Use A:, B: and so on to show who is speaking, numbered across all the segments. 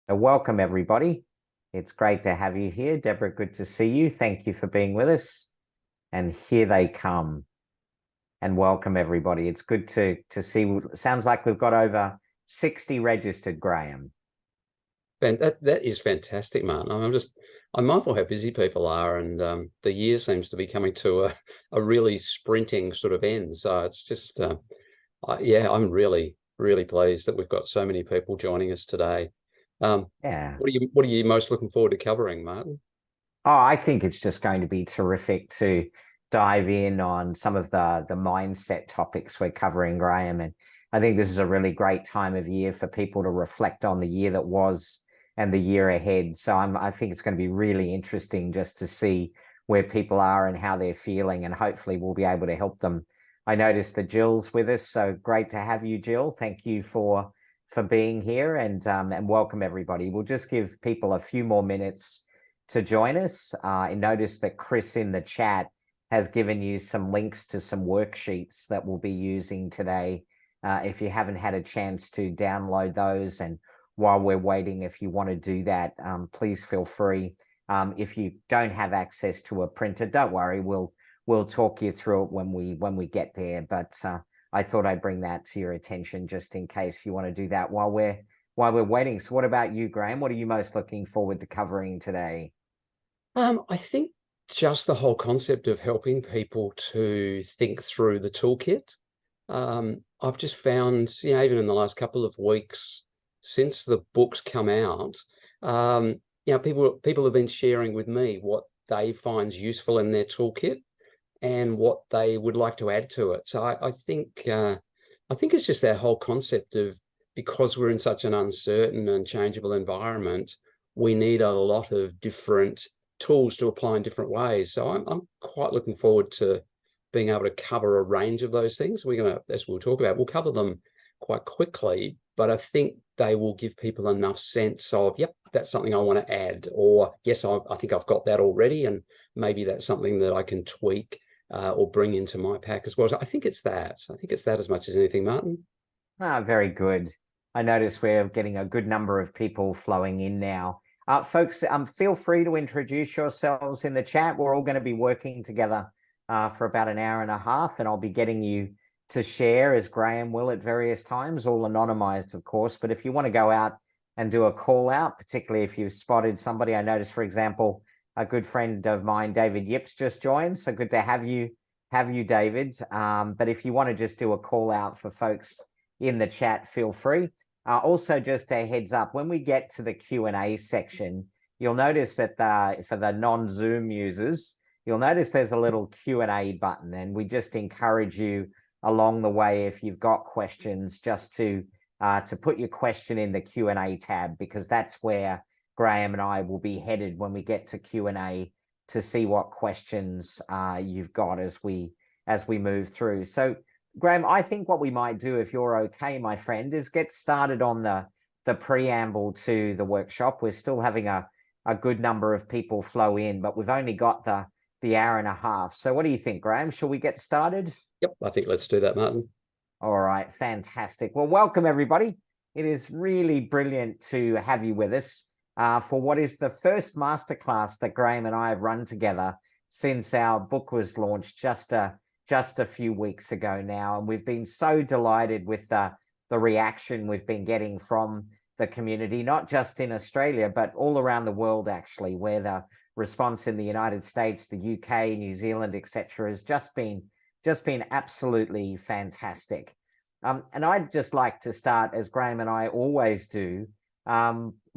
A: Welcome, everybody. It's great to have you here. Deborah, good to see you. Thank you for being with us. And here they come. And welcome, everybody. It's good to see. Sounds like we've got over 60 registered, Graham.
B: That is fantastic, Martin. I'm mindful how busy people are, and the year seems to be coming to a really sprinting sort of end. So it's just, I'm really pleased that we've got so many people joining us today.
A: Yeah.
B: What are you most looking forward to covering, Martin?
A: Oh, I think it's just going to be terrific to dive in on some of the mindset topics we're covering, Graham. And I think this is a really great time of year for people to reflect on the year that was and the year ahead. So I think it's going to be really interesting just to see where people are and how they're feeling, and hopefully we'll be able to help them. I noticed that Jill's with us, so great to have you, Jill. Thank you for being here, and welcome everybody. We'll just give people a few more minutes to join us. I noticed that Chris in the chat has given you some links to some worksheets that we'll be using today. If you haven't had a chance to download those, and while we're waiting, if you want to do that, please feel free. If you don't have access to a printer, don't worry. We'll talk you through it when we get there. But I thought I'd bring that to your attention just in case you want to do that while we're waiting. So what about you, Graham? What are you most looking forward to covering today?
B: I think just the whole concept of helping people to think through the toolkit. I've just found, even in the last couple of weeks since the book's come out, people have been sharing with me what they find useful in their toolkit and what they would like to add to it. So I think it's just that whole concept of, because we're in such an uncertain and changeable environment, we need a lot of different tools to apply in different ways. So I'm quite looking forward to being able to cover a range of those things. We're going to, as we'll talk about, we'll cover them quite quickly, but I think they will give people enough sense of, yep, that's something I want to add, or yes, I think I've got that already, and maybe that's something that I can tweak or bring into my pack as well. So I think it's that. As much as anything, Martin.
A: Very good. I notice we're getting a good number of people flowing in now. Folks, feel free to introduce yourselves in the chat. We're all going to be working together for about an hour and a half, and I'll be getting you to share, as Graham will, at various times, all anonymized, of course. But if you want to go out and do a call out, particularly if you've spotted somebody, I noticed, for example, a good friend of mine, David Yips, just joined. So good to have you, David. But if you want to just do a call out for folks in the chat, feel free. Also, just a heads up, when we get to the Q&A section, you'll notice that for the non-Zoom users, you'll notice there's a little Q&A button, and we just encourage you along the way, if you've got questions, just to put your question in the Q&A tab, because that's where Graham and I will be headed when we get to Q&A, to see what questions you've got as we move through. So Graham, I think what we might do, if you're okay, my friend, is get started on the preamble to the workshop. We're still having a good number of people flow in, but we've only got the hour and a half. So what do you think, Graham? Shall we get started?
B: Yep, I think let's do that, Martin.
A: All right, fantastic. Well, welcome, everybody. It is really brilliant to have you with us for what is the first masterclass that Graham and I have run together since our book was launched just a few weeks ago now. And we've been so delighted with the reaction we've been getting from the community, not just in Australia, but all around the world, actually, where the response in the United States, the UK, New Zealand, etc., has just been absolutely fantastic. And I'd just like to start, as Graham and I always do,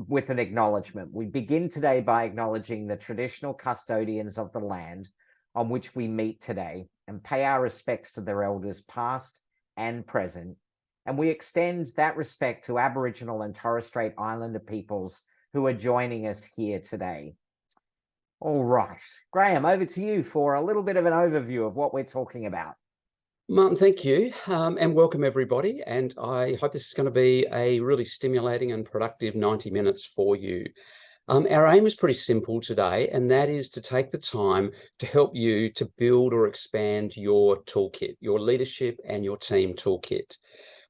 A: with an acknowledgement. We begin today by acknowledging the traditional custodians of the land on which we meet today, and pay our respects to their elders past and present. And we extend that respect to Aboriginal and Torres Strait Islander peoples who are joining us here today. All right, Graham, over to you for a little bit of an overview of what we're talking about.
B: Martin, thank you, and welcome everybody. And I hope this is going to be a really stimulating and productive 90 minutes for you. Our aim is pretty simple today, and that is to take the time to help you to build or expand your toolkit, your leadership and your team toolkit.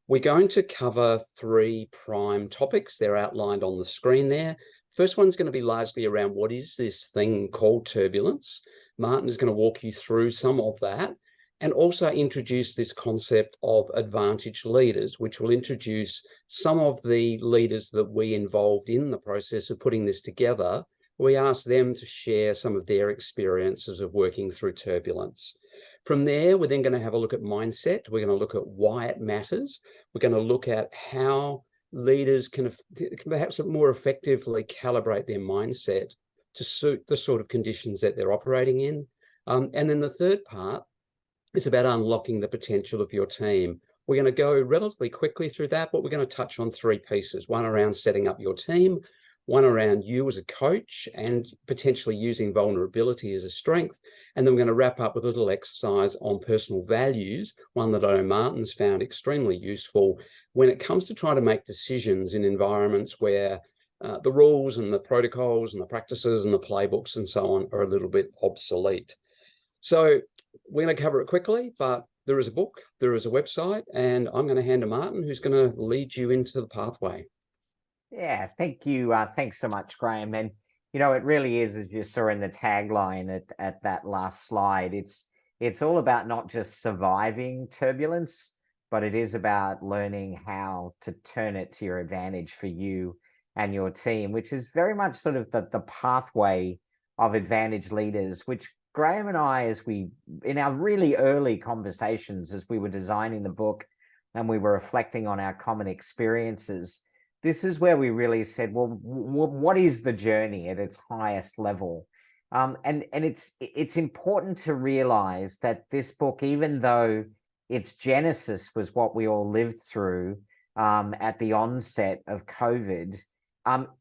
B: We're going to cover 3 prime topics. They're outlined on the screen there. First one's going to be largely around what is this thing called turbulence. Martin is going to walk you through some of that and also introduce this concept of advantage leaders, which will introduce some of the leaders that we involved in the process of putting this together. We asked them to share some of their experiences of working through turbulence. From there, we're then going to have a look at mindset. We're going to look at why it matters. We're going to look at how leaders can perhaps more effectively calibrate their mindset to suit the sort of conditions that they're operating in. And then the third part is about unlocking the potential of your team. We're going to go relatively quickly through that, but we're going to touch on 3 pieces. One around setting up your team, one around you as a coach and potentially using vulnerability as a strength. And then we're going to wrap up with a little exercise on personal values, one that I know Martin's found extremely useful when it comes to trying to make decisions in environments where the rules and the protocols and the practices and the playbooks and so on are a little bit obsolete. So we're going to cover it quickly, but there is a book, there is a website, and I'm going to hand to Martin, who's going to lead you into the pathway.
A: Yeah, thank you. Thanks so much, Graham. And, you know, it really is, as you saw in the tagline at that last slide, it's all about not just surviving turbulence, but it is about learning how to turn it to your advantage for you and your team, which is very much sort of the pathway of advantage leaders, which Graham and I, as we, in our really early conversations, as we were designing the book and we were reflecting on our common experiences, this is where we really said, well, what is the journey at its highest level? And it's important to realize that this book, even though its genesis was what we all lived through at the onset of COVID,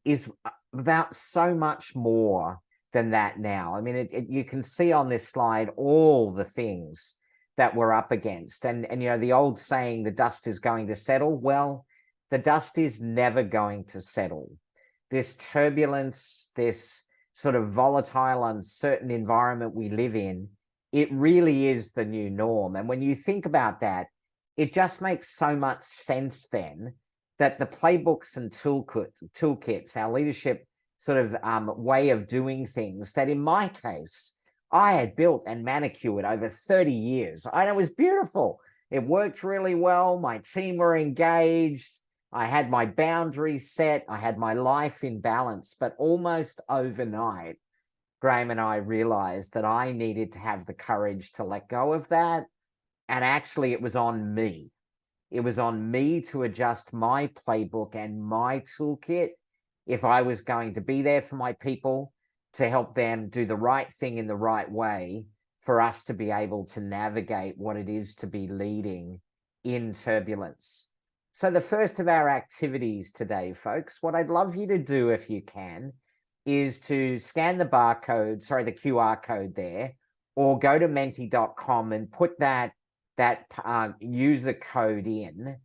A: is about so much more than that now. I mean, you can see on this slide all the things that we're up against. And you know, the old saying, the dust is going to settle. Well, the dust is never going to settle. This turbulence, this sort of volatile, uncertain environment we live in, it really is the new norm. And when you think about that, it just makes so much sense then that the playbooks and toolkits, our leadership sort of way of doing things, that in my case, I had built and manicured over 30 years. And it was beautiful. It worked really well. My team were engaged. I had my boundaries set. I had my life in balance. But almost overnight, Graham and I realized that I needed to have the courage to let go of that. And actually, it was on me. It was on me to adjust my playbook and my toolkit if I was going to be there for my people, to help them do the right thing in the right way, for us to be able to navigate what it is to be leading in turbulence. So the first of our activities today, folks, what I'd love you to do, if you can, is to scan the QR code there, or go to menti.com and put that user code in,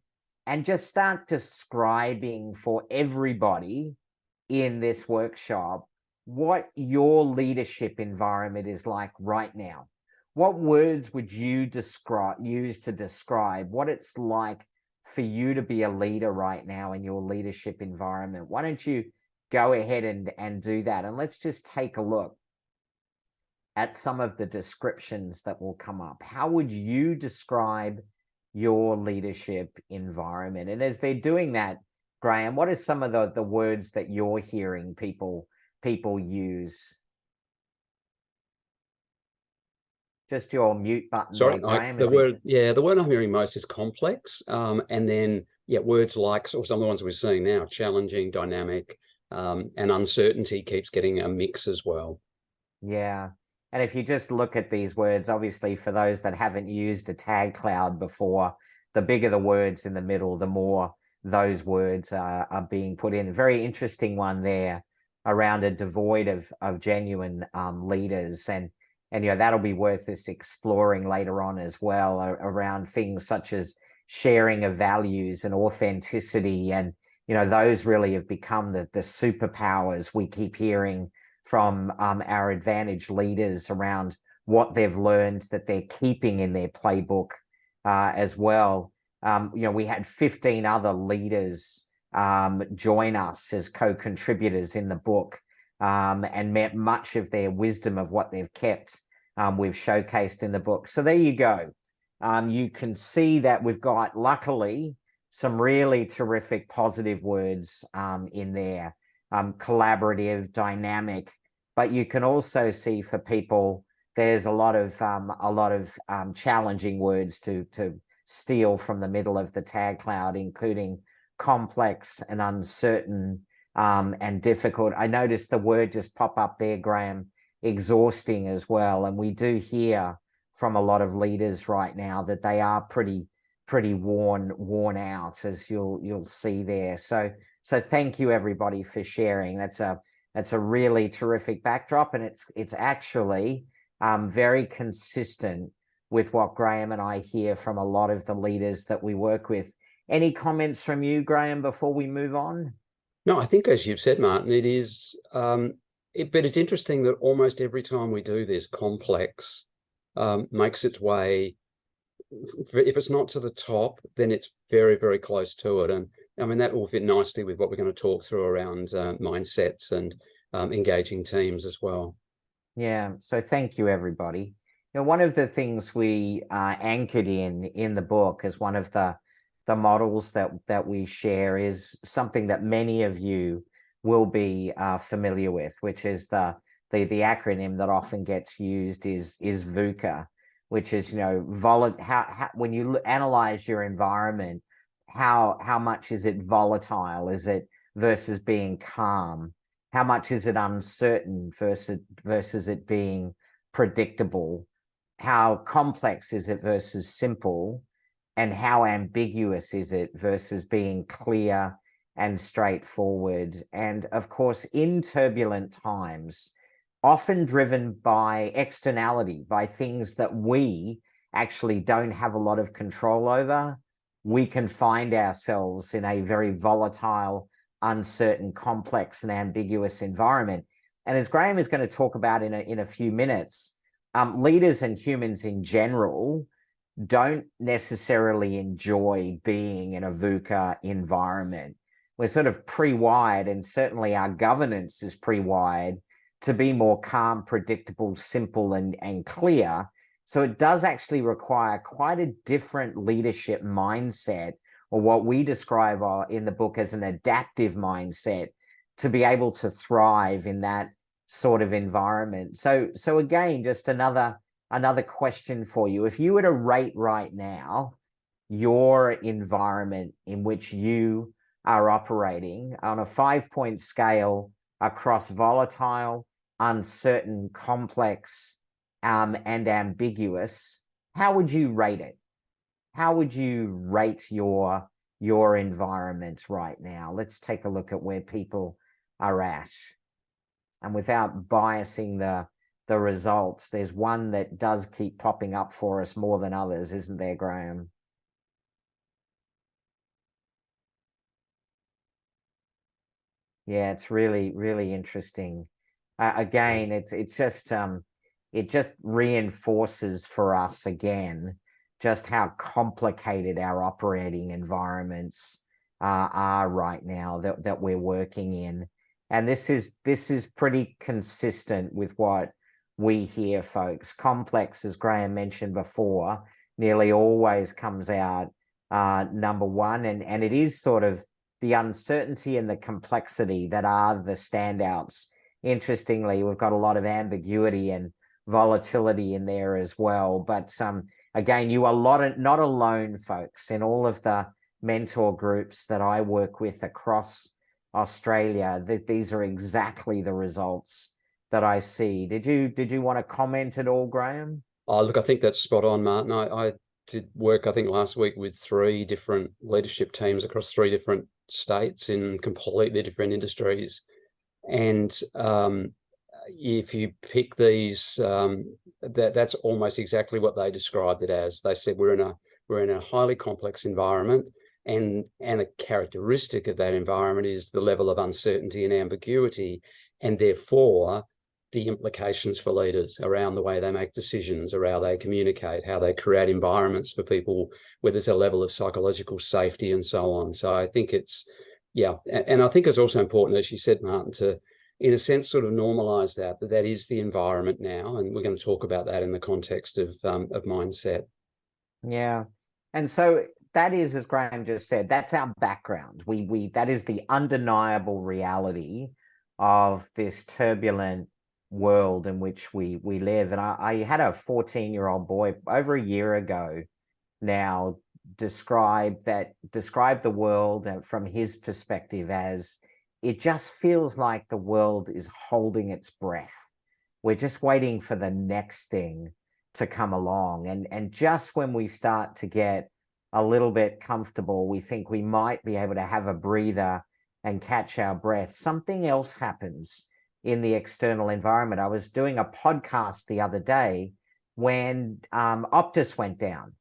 A: and just start describing for everybody in this workshop what your leadership environment is like right now. What words would you use to describe what it's like for you to be a leader right now in your leadership environment? Why don't you go ahead and do that? And let's just take a look at some of the descriptions that will come up. How would you describe your leadership environment? And as they're doing that, Graham, what are some of the words that you're hearing people use? Just your mute button.
B: Sorry,
A: there, Graham.
B: the word I'm hearing most is complex. And then, words like, or some of the ones we're seeing now, challenging, dynamic, and uncertainty keeps getting a mix as well.
A: Yeah. And if you just look at these words, obviously, for those that haven't used a tag cloud before, the bigger the words in the middle, the more those words are being put in. A very interesting one there around a devoid of genuine leaders. And you know, that'll be worth us exploring later on as well, around things such as sharing of values and authenticity. And, you know, those really have become the superpowers we keep hearing from our advantage leaders around what they've learned that they're keeping in their playbook as well. We had 15 other leaders join us as co-contributors in the book, and met much of their wisdom of what they've kept, we've showcased in the book. So there you go. You can see that we've got, luckily, some really terrific positive words in there, collaborative, dynamic, but you can also see for people, there's a lot of challenging words to steal from the middle of the tag cloud, including complex and uncertain and difficult. I noticed the word just pop up there, Graham, exhausting as well. And we do hear from a lot of leaders right now that they are pretty worn out, as you'll see there. So thank you everybody for sharing. That's a really terrific backdrop, and it's actually very consistent with what Graham and I hear from a lot of the leaders that we work with. Any comments from you, Graham, before we move on?
B: No, I think, as you've said, Martin, it is, but it's interesting that almost every time we do this, complex makes its way. If it's not to the top, then it's very, very close to it. And I mean, that will fit nicely with what we're going to talk through around mindsets and engaging teams as well.
A: Yeah, so thank you, everybody. One of the things we anchored in the book as one of the models that we share is something that many of you will be familiar with, which is the acronym that often gets used is VUCA, which is, when you analyze your environment, how much is it volatile? Is it versus being calm? How much is it uncertain versus it being predictable? How complex is it versus simple? And how ambiguous is it versus being clear and straightforward? And of course, in turbulent times, often driven by externality, by things that we actually don't have a lot of control over, we can find ourselves in a very volatile, uncertain, complex, and ambiguous environment. And as Graham is going to talk about in a few minutes, leaders and humans in general don't necessarily enjoy being in a VUCA environment. We're sort of pre-wired, and certainly our governance is pre-wired to be more calm, predictable, simple, and clear. So it does actually require quite a different leadership mindset, or what we describe in the book as an adaptive mindset, to be able to thrive in that sort of environment. So again, just another question for you. If you were to rate right now your environment in which you are operating on a 5-point scale across volatile, uncertain, complex, and ambiguous, how would you rate it? How would you rate your environment right now? Let's take a look at where people are at. And without biasing the results, there's one that does keep popping up for us more than others, isn't there, Graham? Yeah, it's really, really interesting. Again, it just reinforces for us again just how complicated our operating environments are right now that we're working in. And this is pretty consistent with what we hear, folks. Complex, as Graham mentioned before, nearly always comes out number one, and it is sort of the uncertainty and the complexity that are the standouts. Interestingly, we've got a lot of ambiguity and volatility in there as well. But again, you are not alone, folks. In all of the mentor groups that I work with across Australia, these are exactly the results that I see. Did you want to comment at all, Graham?
B: Oh, look, I think that's spot on, Martin. I did work, I think, last week with 3 different leadership teams across 3 different states in completely different industries. And if you pick these, that's almost exactly what they described it as. They said we're in a highly complex environment, and a characteristic of that environment is the level of uncertainty and ambiguity, and therefore the implications for leaders around the way they make decisions, or how they communicate, how they create environments for people where there's a level of psychological safety and so on. So I think it's, yeah, and I think it's also important, as you said, Martin, to, in a sense, sort of normalize that is the environment now, and we're going to talk about that in the context of mindset.
A: Yeah, and so that is, as Graham just said, that's our background. We that is the undeniable reality of this turbulent world in which we live. And I had a 14-year-old boy over a year ago now describe the world from his perspective as, it just feels like the world is holding its breath. We're just waiting for the next thing to come along. And just when we start to get a little bit comfortable, we think we might be able to have a breather and catch our breath, something else happens in the external environment. I was doing a podcast the other day when Optus went down,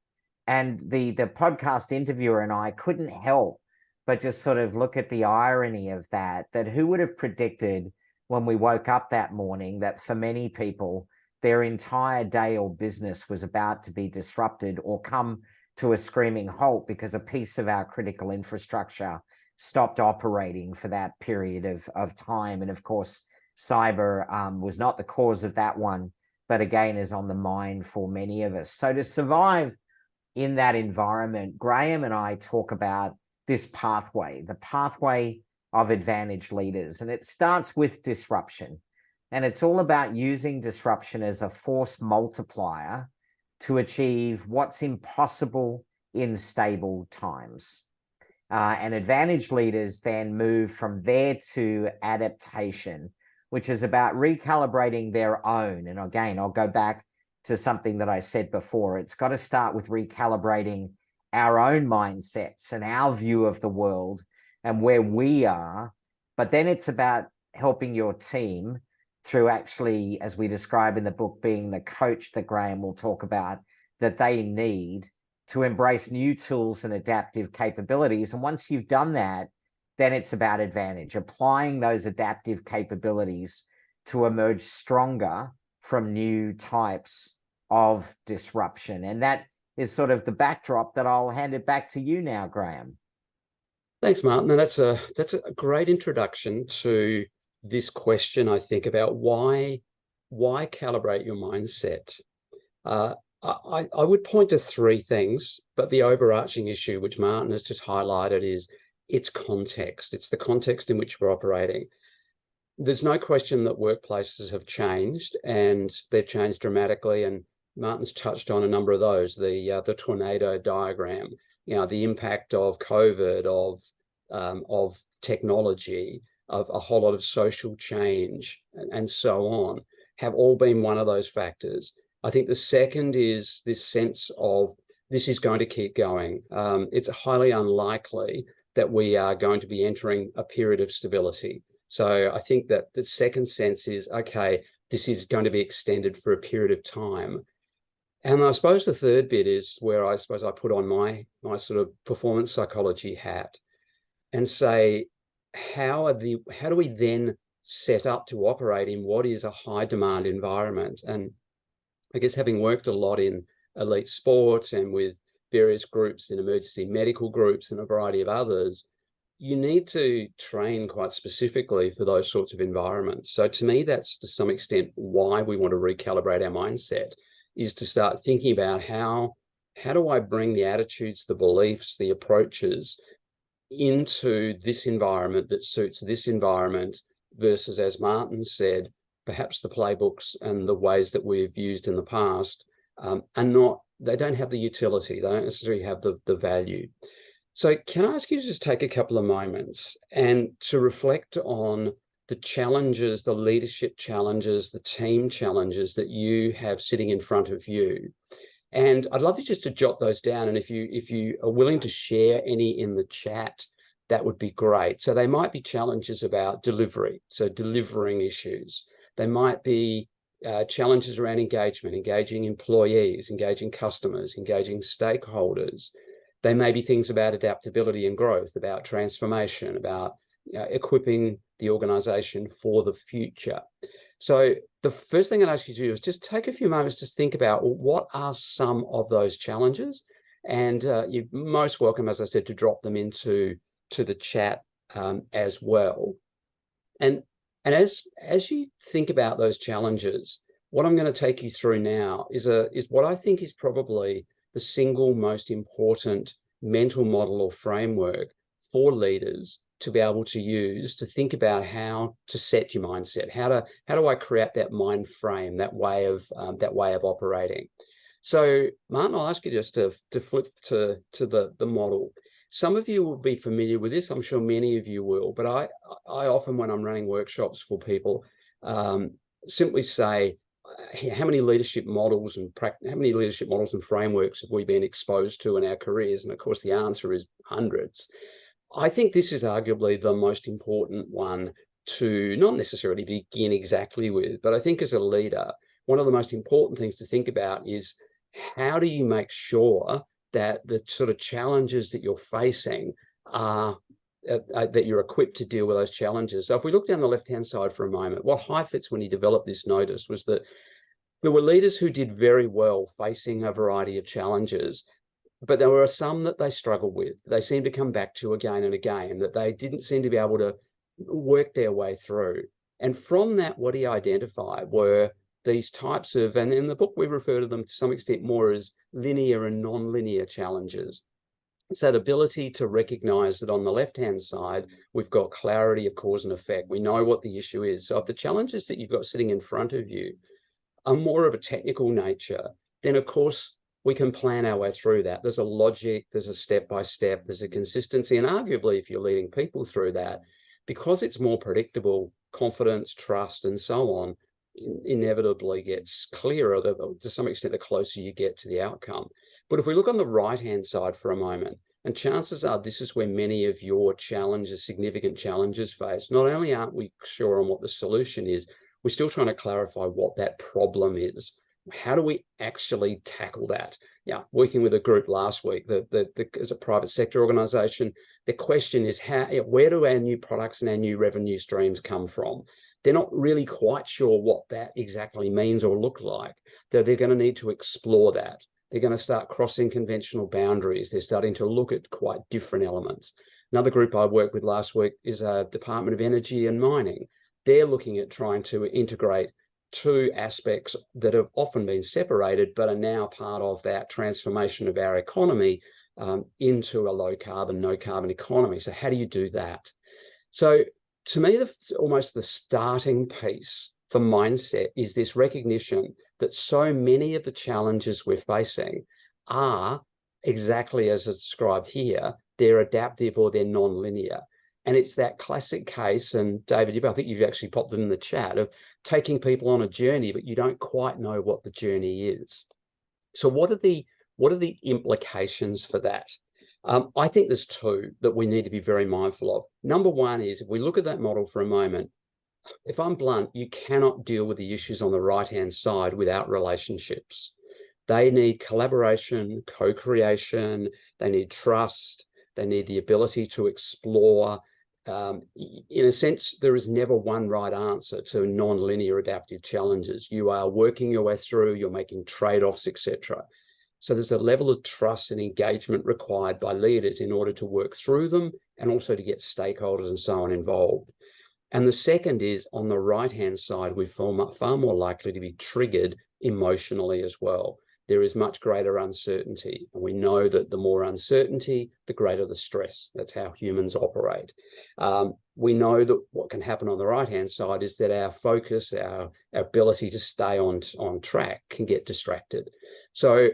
A: and the podcast interviewer and I couldn't help but just sort of look at the irony of that who would have predicted when we woke up that morning that for many people, their entire day or business was about to be disrupted or come to a screaming halt because a piece of our critical infrastructure stopped operating for that period of time. And of course, cyber was not the cause of that one, but again, is on the mind for many of us. So to survive in that environment, Graham and I talk about this pathway, the pathway of advantage leaders. And it starts with disruption. And it's all about using disruption as a force multiplier to achieve what's impossible in stable times. And advantage leaders then move from there to adaptation, which is about recalibrating their own. And again, I'll go back to something that I said before. It's got to start with recalibrating our own mindsets and our view of the world and where we are. But then it's about helping your team through actually, as we describe in the book, being the coach that Graham will talk about, that they need to embrace new tools and adaptive capabilities. And once you've done that, then it's about advantage, applying those adaptive capabilities to emerge stronger from new types of disruption. And that is sort of the backdrop that I'll hand it back to you now, Graham.
B: Thanks, Martin. And that's a great introduction to this question, I think, about why calibrate your mindset. I would point to three things, but the overarching issue, which Martin has just highlighted, is its context. It's the context in which we're operating. There's no question that workplaces have changed, and they've changed dramatically. And Martin's touched on a number of those, the tornado diagram, the impact of COVID, of technology, of a whole lot of social change, and so on, have all been one of those factors. I think the second is this sense of this is going to keep going. It's highly unlikely that we are going to be entering a period of stability. So I think that the second sense is, okay, this is going to be extended for a period of time. And I suppose the third bit is where I suppose I put on my sort of performance psychology hat and say, how do we then set up to operate in what is a high demand environment? And I guess having worked a lot in elite sport and with various groups in emergency medical groups and a variety of others, you need to train quite specifically for those sorts of environments. So to me, that's to some extent why we want to recalibrate our mindset, is to start thinking about how do I bring the attitudes, the beliefs, the approaches into this environment that suits this environment versus, as Martin said, perhaps the playbooks and the ways that we've used in the past they don't have the utility, they don't necessarily have the value. So can I ask you to just take a couple of moments and to reflect on the challenges, the leadership challenges, the team challenges that you have sitting in front of you? And I'd love you just to jot those down. And if you are willing to share any in the chat, that would be great. So they might be challenges about delivery, so delivering issues. They might be challenges around engagement, engaging employees, engaging customers, engaging stakeholders. They may be things about adaptability and growth, about transformation, about equipping the organization for the future. So the first thing I'd ask you to do is just take a few moments to think about, well, what are some of those challenges? And you're most welcome, as I said, to drop them into the chat as well. And as you think about those challenges, what I'm going to take you through now is what I think is probably the single most important mental model or framework for leaders to be able to use to think about how to set your mindset. How do I create that mind frame, that way of operating? So, Martin, I'll ask you just to flip to the model. Some of you will be familiar with this. I'm sure many of you will, but I often, when I'm running workshops for people, simply say, how many leadership models and frameworks have we been exposed to in our careers? And of course, the answer is hundreds. I think this is arguably the most important one to not necessarily begin exactly with, but I think as a leader, one of the most important things to think about is, how do you make sure that the sort of challenges that you're facing are that you're equipped to deal with those challenges? So if we look down the left-hand side for a moment, what Heifetz, when he developed this, noticed was that there were leaders who did very well facing a variety of challenges, but there were some that they struggled with. They seemed to come back to again and again, that they didn't seem to be able to work their way through. And from that, what he identified were these types of, and in the book we refer to them to some extent more as linear and non-linear challenges. It's that ability to recognize that on the left-hand side, we've got clarity of cause and effect. We know what the issue is. So if the challenges that you've got sitting in front of you are more of a technical nature, then of course we can plan our way through that. There's a logic, there's a step-by-step, there's a consistency, and arguably if you're leading people through that, because it's more predictable, confidence, trust, and so on, inevitably gets clearer to some extent the closer you get to the outcome. But if we look on the right-hand side for a moment, and chances are this is where many of your challenges, significant challenges face, not only aren't we sure on what the solution is, we're still trying to clarify what that problem is. How do we actually tackle that? Yeah, working with a group last week, as a private sector organization, the question is, where do our new products and our new revenue streams come from? They're not really quite sure what that exactly means or look like. They're going to need to explore that. They're going to start crossing conventional boundaries. They're starting to look at quite different elements. Another group I worked with last week is a Department of Energy and Mining. They're looking at trying to integrate two aspects that have often been separated, but are now part of that transformation of our economy into a low carbon, no carbon economy. So how do you do that? So to me, almost the starting piece for mindset is this recognition that so many of the challenges we're facing are exactly as it's described here. They're adaptive or they're non-linear. And it's that classic case, and David, I think you've actually popped it in the chat, of taking people on a journey, but you don't quite know what the journey is. So what are the implications for that? I think there's two that we need to be very mindful of. Number one is, if we look at that model for a moment, if I'm blunt, you cannot deal with the issues on the right-hand side without relationships. They need collaboration, co-creation, they need trust, they need the ability to explore. In a sense, there is never one right answer to non-linear adaptive challenges. You are working your way through, you're making trade-offs, etc. So there's a level of trust and engagement required by leaders in order to work through them and also to get stakeholders and so on involved. And the second is, on the right-hand side, we're far more likely to be triggered emotionally as well. There is much greater uncertainty. And we know that the more uncertainty, the greater the stress. That's how humans operate. We know that what can happen on the right-hand side is that our focus, our ability to stay on track can get distracted. So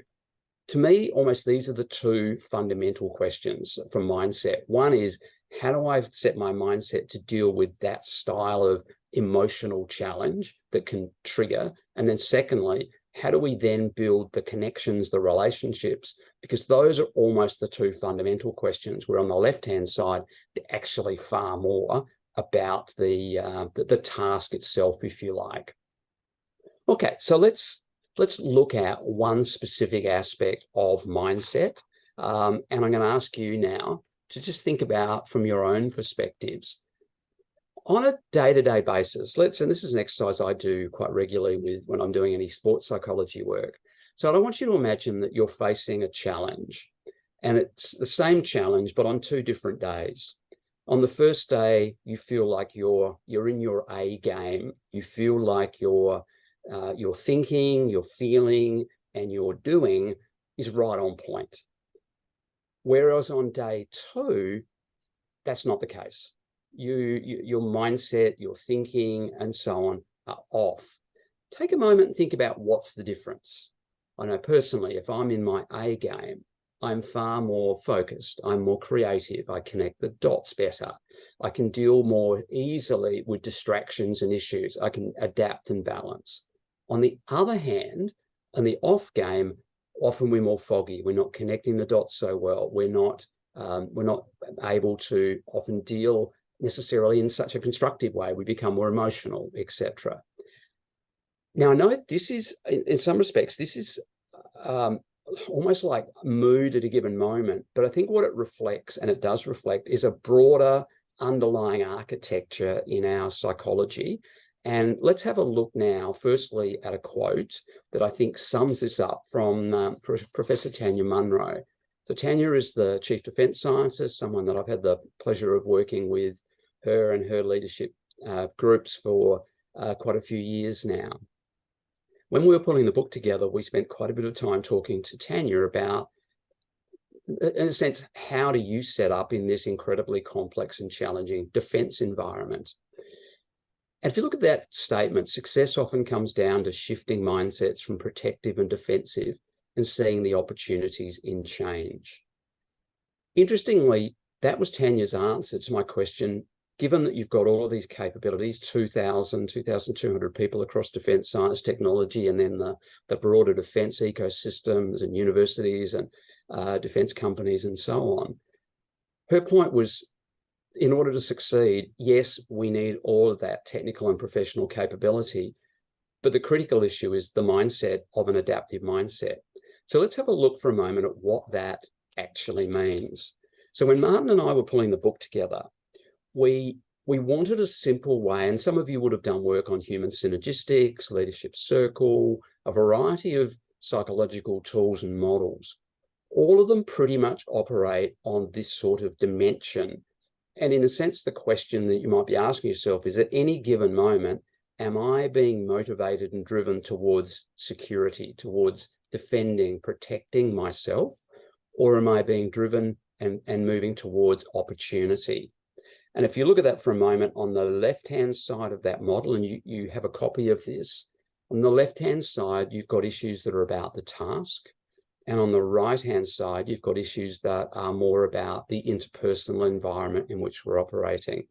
B: to me, almost these are the two fundamental questions from mindset. One is, how do I set my mindset to deal with that style of emotional challenge that can trigger? And then secondly, how do we then build the connections, the relationships? Because those are almost the two fundamental questions, where on the left-hand side, they're actually far more about the task itself, if you like. Okay, so let's look at one specific aspect of mindset. And I'm going to ask you now to just think about, from your own perspectives, On a day-to-day basis, and this is an exercise I do quite regularly with when I'm doing any sports psychology work. So I want you to imagine that you're facing a challenge, and it's the same challenge, but on 2 different days. On the first day, you feel like you're in your A game. You feel like your thinking, your feeling, and your doing is right on point. Whereas on day 2, that's not the case. Your mindset, your thinking, and so on are off. Take a moment and think about what's the difference. I know personally, if I'm in my A game, I'm far more focused. I'm more creative. I connect the dots better. I can deal more easily with distractions and issues. I can adapt and balance. On the other hand, on the off game, often we're more foggy. We're not connecting the dots so well. We're not able to often deal necessarily in such a constructive way. We become more emotional, etc. Now, I know this is, in some respects, this is almost like mood at a given moment, but I think what it reflects, and it does reflect, is a broader underlying architecture in our psychology. And let's have a look now, firstly, at a quote that I think sums this up from Professor Tanya Munro. So Tanya is the Chief Defence Scientist, someone that I've had the pleasure of working with her and her leadership groups for quite a few years now. When we were pulling the book together, we spent quite a bit of time talking to Tanya about, in a sense, how do you set up in this incredibly complex and challenging defence environment? And if you look at that statement, success often comes down to shifting mindsets from protective and defensive and seeing the opportunities in change. Interestingly, that was Tanya's answer to my question. Given that you've got all of these capabilities, 2,200 people across defence science technology, and then the broader defence ecosystems and universities and defence companies and so on, her point was, in order to succeed, yes, we need all of that technical and professional capability, but the critical issue is the mindset of an adaptive mindset. So let's have a look for a moment at what that actually means. So when Martin and I were pulling the book together, we wanted a simple way, and some of you would have done work on human synergistics, leadership circle, a variety of psychological tools and models. All of them pretty much operate on this sort of dimension. And in a sense, the question that you might be asking yourself is, at any given moment, am I being motivated and driven towards security, towards defending, protecting myself, or am I being driven and moving towards opportunity? And if you look at that for a moment, on the left-hand side of that model, and you have a copy of this, on the left-hand side, you've got issues that are about the task. And on the right-hand side, you've got issues that are more about the interpersonal environment in which we're operating.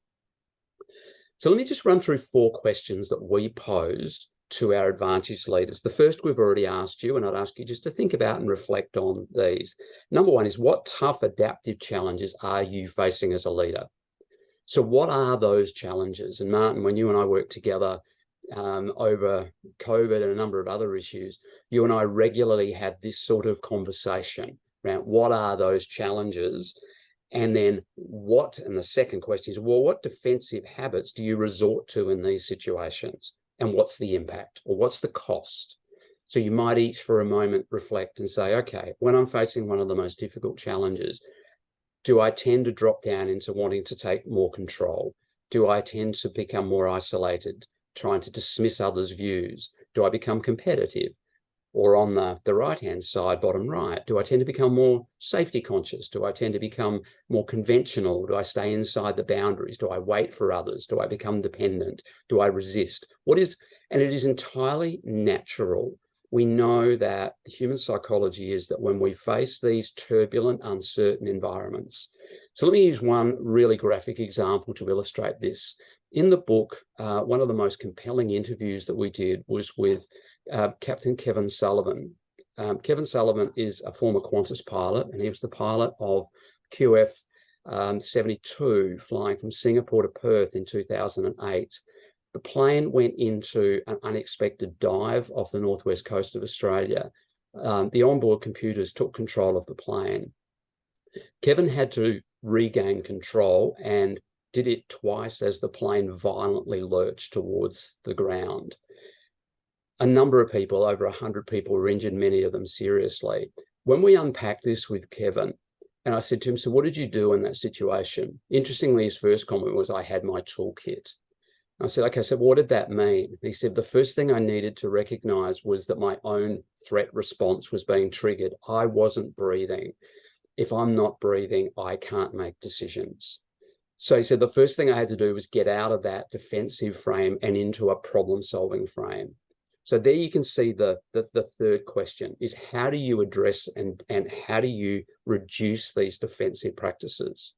B: So let me just run through 4 questions that we posed to our advantage leaders. The first we've already asked you, and I'd ask you just to think about and reflect on these. Number 1 is, what tough adaptive challenges are you facing as a leader? So what are those challenges? And Martin, when you and I worked together over COVID and a number of other issues, you and I regularly had this sort of conversation around what are those challenges, and then what, and the second question is, well, what defensive habits do you resort to in these situations, and what's the impact, or what's the cost? So you might each for a moment reflect and say, okay, when I'm facing one of the most difficult challenges, do I tend to drop down into wanting to take more control? Do I tend to become more isolated, trying to dismiss others' views? Do I become competitive? Or on the right-hand side, bottom right, do I tend to become more safety conscious? Do I tend to become more conventional? Do I stay inside the boundaries? Do I wait for others? Do I become dependent? Do I resist? And it is entirely natural. We know that the human psychology is that when we face these turbulent, uncertain environments. So let me use one really graphic example to illustrate this. In the book, one of the most compelling interviews that we did was with Captain Kevin Sullivan. Kevin Sullivan is a former Qantas pilot, and he was the pilot of QF 72 flying from Singapore to Perth in 2008. The plane went into an unexpected dive off the northwest coast of Australia. The onboard computers took control of the plane. Kevin had to regain control and did it twice as the plane violently lurched towards the ground. A number of people, over 100 people, were injured, many of them seriously. When we unpacked this with Kevin, and I said to him, so what did you do in that situation? Interestingly, his first comment was, I had my toolkit. I said, okay, so what did that mean? He said, the first thing I needed to recognize was that my own threat response was being triggered. I wasn't breathing. If I'm not breathing, I can't make decisions. So he said, the first thing I had to do was get out of that defensive frame and into a problem-solving frame. So there you can see the third question is, how do you address and how do you reduce these defensive practices?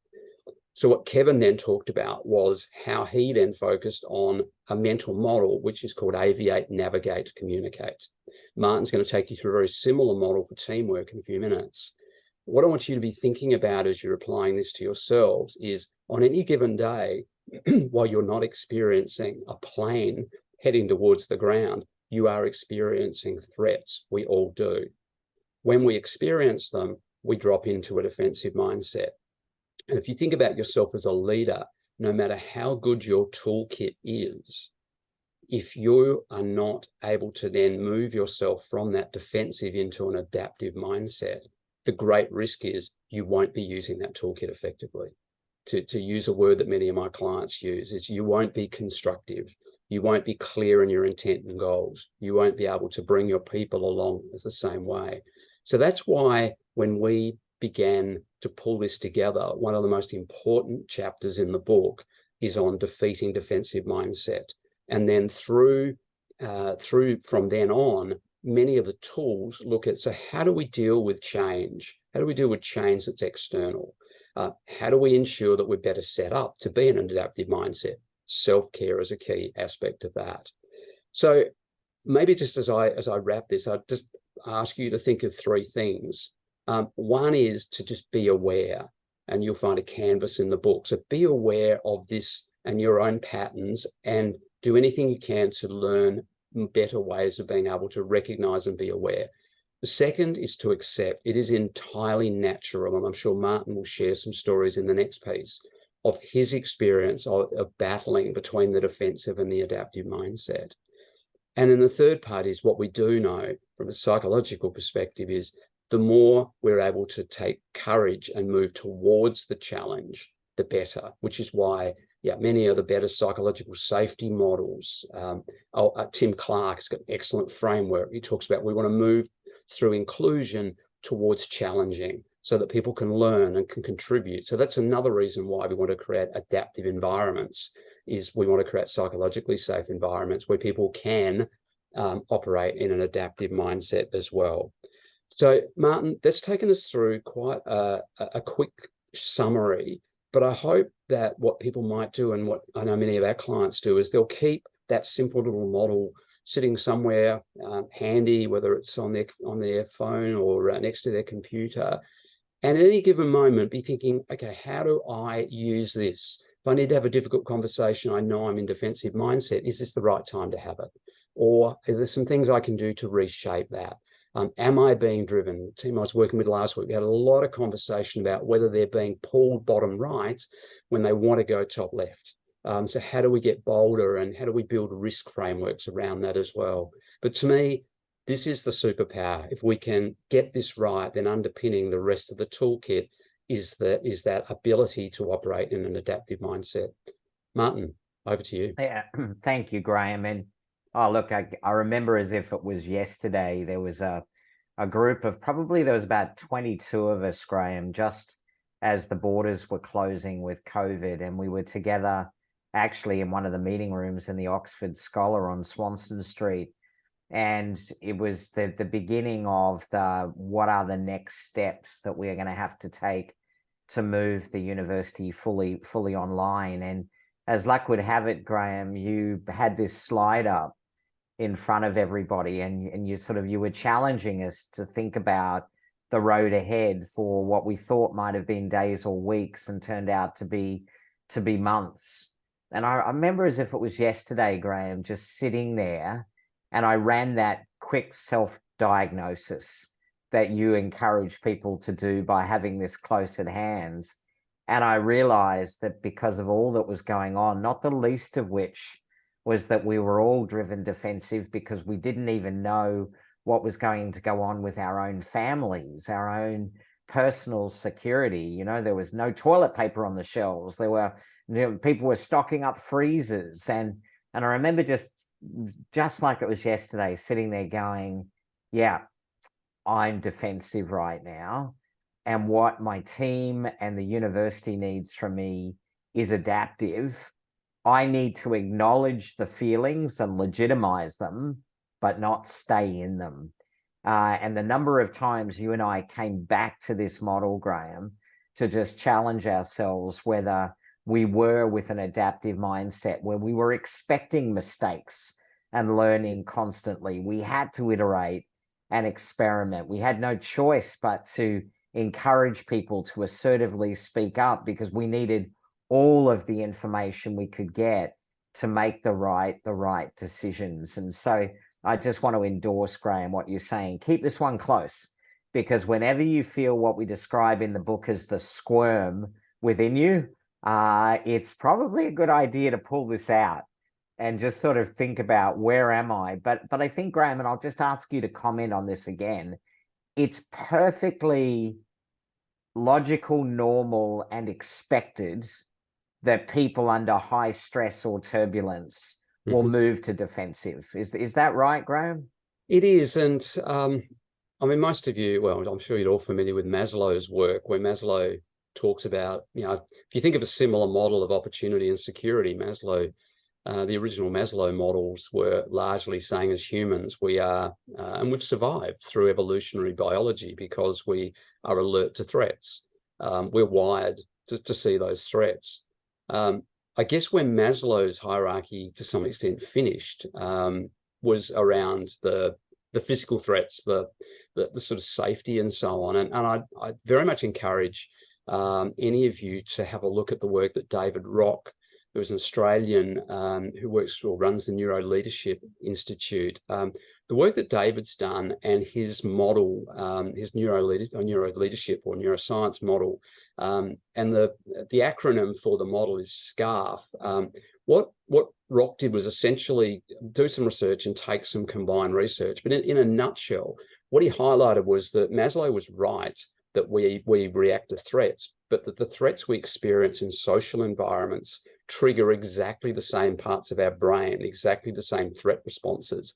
B: So what Kevin then talked about was how he then focused on a mental model, which is called Aviate, Navigate, Communicate. Martin's going to take you through a very similar model for teamwork in a few minutes. What I want you to be thinking about as you're applying this to yourselves is, on any given day, while you're not experiencing a plane heading towards the ground, you are experiencing threats. We all do. When we experience them, we drop into a defensive mindset. And if you think about yourself as a leader, no matter how good your toolkit is, if you are not able to then move yourself from that defensive into an adaptive mindset, the great risk is you won't be using that toolkit effectively. To use a word that many of my clients use, is you won't be constructive. You won't be clear in your intent and goals. You won't be able to bring your people along the same way. So that's why when we began to pull this together, one of the most important chapters in the book is on defeating defensive mindset. And then through from then on, many of the tools look at, so how do we deal with change? How do we deal with change that's external? How do we ensure that we're better set up to be in an adaptive mindset? Self-care is a key aspect of that. So maybe just as I wrap this, I'd just ask you to think of three things. One is to just be aware, and you'll find a canvas in the book. So be aware of this and your own patterns, and do anything you can to learn better ways of being able to recognize and be aware. The second is to accept. It is entirely natural, and I'm sure Martin will share some stories in the next piece of his experience of battling between the defensive and the adaptive mindset. And then the third part is, what we do know from a psychological perspective is, the more we're able to take courage and move towards the challenge, the better, which is why many of the better psychological safety models, Tim Clark has got an excellent framework. He talks about, we want to move through inclusion towards challenging so that people can learn and can contribute. So that's another reason why we want to create adaptive environments, is we want to create psychologically safe environments where people can operate in an adaptive mindset as well. So Martin, that's taken us through quite a quick summary, but I hope that what people might do, and what I know many of our clients do, is they'll keep that simple little model sitting somewhere handy, whether it's on their phone or next to their computer, and at any given moment be thinking, okay, how do I use this? If I need to have a difficult conversation, I know I'm in defensive mindset, is this the right time to have it? Or are there some things I can do to reshape that? Am I being driven? The team I was working with last week, we had a lot of conversation about whether they're being pulled bottom right when they want to go top left. So how do we get bolder, and how do we build risk frameworks around that as well? But to me, this is the superpower. If we can get this right, then underpinning the rest of the toolkit is that ability to operate in an adaptive mindset. Martin, over to you.
A: Yeah, thank you, Graham. And oh, look, I remember as if it was yesterday, there was a group of, probably there was about 22 of us, Graham, just as the borders were closing with COVID, and we were together actually in one of the meeting rooms in the Oxford Scholar on Swanston Street. And it was the beginning of what are the next steps that we're going to have to take to move the university fully online. And as luck would have it, Graham, you had this slide up in front of everybody, and you were challenging us to think about the road ahead for what we thought might have been days or weeks and turned out to be months. And I remember as if it was yesterday, Graham, just sitting there, and I ran that quick self-diagnosis that you encourage people to do by having this close at hand. And I realized that because of all that was going on, not the least of which was that we were all driven defensive because we didn't even know what was going to go on with our own families, our own personal security. You know, there was no toilet paper on the shelves. There were, you know, people were stocking up freezers. And I remember just like it was yesterday, sitting there going, yeah, I'm defensive right now. And what my team and the university needs from me is adaptive. I need to acknowledge the feelings and legitimize them, but not stay in them. And the number of times you and I came back to this model, Graham, to just challenge ourselves whether we were with an adaptive mindset where we were expecting mistakes and learning constantly. We had to iterate and experiment. We had no choice but to encourage people to assertively speak up because we needed all of the information we could get to make the right decisions. And so I just want to endorse, Graham, what you're saying. Keep this one close, because whenever you feel what we describe in the book as the squirm within you, it's probably a good idea to pull this out and just sort of think about, where am I? But I think, Graham, and I'll just ask you to comment on this again, it's perfectly logical, normal, and expected that people under high stress or turbulence will move to defensive. Is that right, Graham?
B: It is. And I mean, most of you, well, I'm sure you're all familiar with Maslow's work, where Maslow talks about, you know, if you think of a similar model of opportunity and security, Maslow, the original Maslow models were largely saying, as humans, we are, and we've survived through evolutionary biology because we are alert to threats. We're wired to see those threats. I guess when Maslow's hierarchy to some extent finished, was around the physical threats, the sort of safety and so on. And I very much encourage any of you to have a look at the work that David Rock, who's an Australian who works or runs the Neuro Leadership Institute. The work that David's done and his model, his neuro leadership or neuroscience model, and the acronym for the model is SCARF. What Rock did was essentially do some research and take some combined research. But in a nutshell, what he highlighted was that Maslow was right that we react to threats, but that the threats we experience in social environments trigger exactly the same parts of our brain, exactly the same threat responses.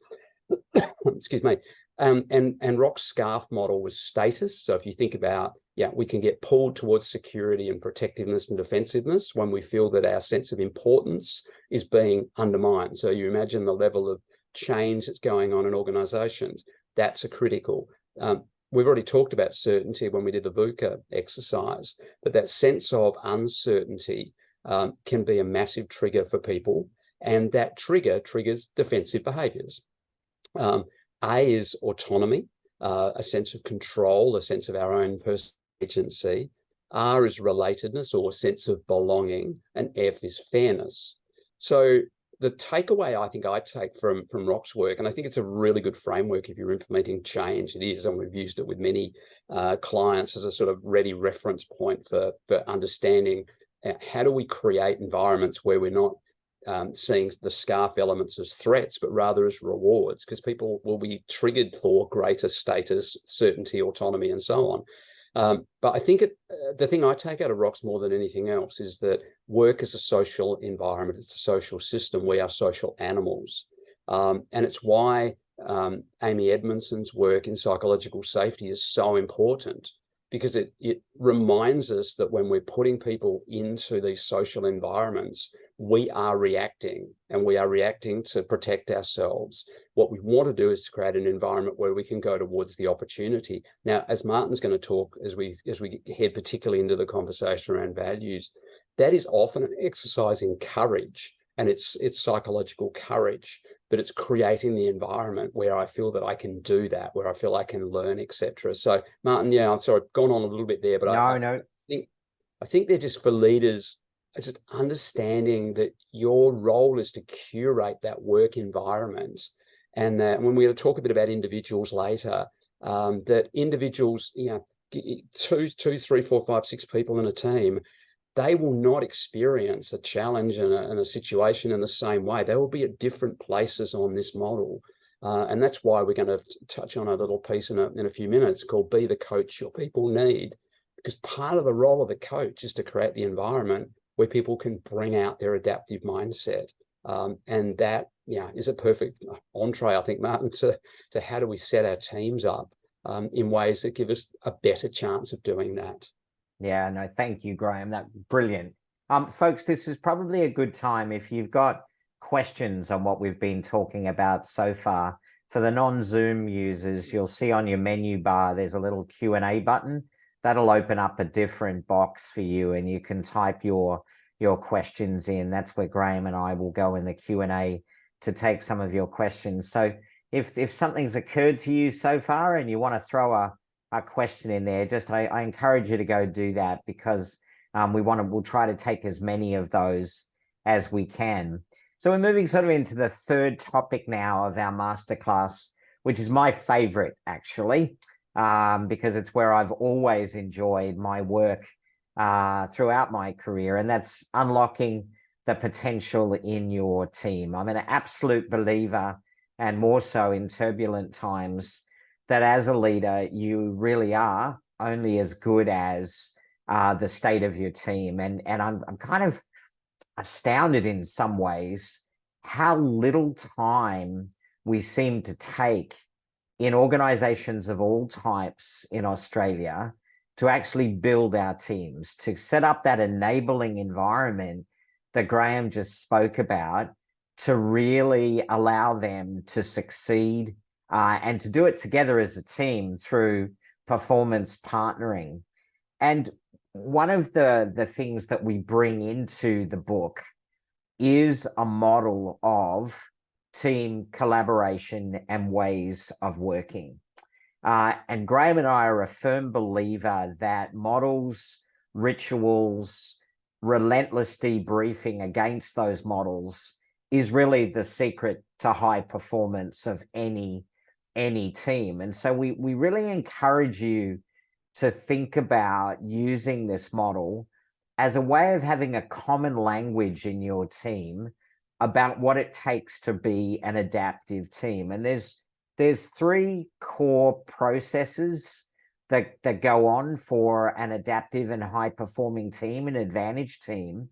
B: Excuse me. And Rock's SCARF model was status. So if you think about, we can get pulled towards security and protectiveness and defensiveness when we feel that our sense of importance is being undermined. So you imagine the level of change that's going on in organizations. That's a critical. We've already talked about certainty when we did the VUCA exercise, but that sense of uncertainty can be a massive trigger for people, and that triggers defensive behaviors. A is autonomy, a sense of control, a sense of our own personal agency. R is relatedness or a sense of belonging, and F is fairness. So the takeaway I think I take from Rock's work, and I think it's a really good framework if you're implementing change, it is, and we've used it with many clients as a sort of ready reference point for understanding how do we create environments where we're not seeing the SCARF elements as threats, but rather as rewards, because people will be triggered for greater status, certainty, autonomy, and so on. But I think the thing I take out of Rock's more than anything else is that work is a social environment. It's a social system. We are social animals. And it's why Amy Edmondson's work in psychological safety is so important, because it reminds us that when we're putting people into these social environments, we are reacting, and we are reacting to protect ourselves. What we want to do is to create an environment where we can go towards the opportunity. Now, as Martin's going to talk, as we head particularly into the conversation around values, that is often an exercise in courage, and it's psychological courage, but it's creating the environment where I feel that I can do that, where I feel I can learn, etc. So, Martin, I'm sorry, I've gone on a little bit there, but I think they're just for leaders. It's just understanding that your role is to curate that work environment, and that when we're going to talk a bit about individuals later, that individuals, 2, 3, 4, 5, 6 people in a team, they will not experience a challenge and a situation in the same way. They will be at different places on this model. And that's why we're going to touch on a little piece in a few minutes called Be the Coach Your People Need, because part of the role of the coach is to create the environment where people can bring out their adaptive mindset. And that, is a perfect entree, I think, Martin, to how do we set our teams up in ways that give us a better chance of doing that.
A: Yeah, no, thank you, Graham. That's brilliant. Folks, this is probably a good time if you've got questions on what we've been talking about so far. For the non-Zoom users, you'll see on your menu bar, there's a little Q&A button. That'll open up a different box for you, and you can type your questions in. That's where Graham and I will go in the Q&A to take some of your questions. So if something's occurred to you so far and you want to throw a question in there, I encourage you to go do that, because we'll try to take as many of those as we can. So we're moving sort of into the third topic now of our masterclass, which is my favorite, actually, because it's where I've always enjoyed my work throughout my career, and that's unlocking the potential in your team. I'm an absolute believer, and more so in turbulent times, that as a leader, you really are only as good as the state of your team. And I'm kind of astounded in some ways how little time we seem to take in organizations of all types in Australia to actually build our teams, to set up that enabling environment that Graham just spoke about, to really allow them to succeed and to do it together as a team through performance partnering. And one of the things that we bring into the book is a model of team collaboration and ways of working. And Graham and I are a firm believer that models, rituals, relentless debriefing against those models is really the secret to high performance of any team. And so we really encourage you to think about using this model as a way of having a common language in your team about what it takes to be an adaptive team. And there's three core processes that go on for an adaptive and high performing team, an advantage team.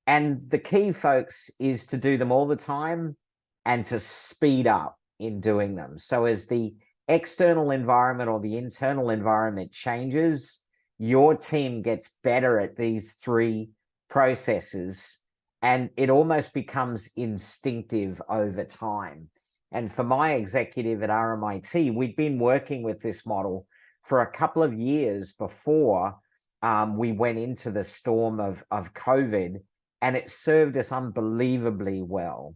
A: And the key, folks, is to do them all the time and to speed up in doing them. So as the external environment or the internal environment changes, your team gets better at these three processes, and it almost becomes instinctive over time. And for my executive at RMIT, we'd been working with this model for a couple of years before we went into the storm of COVID, and it served us unbelievably well.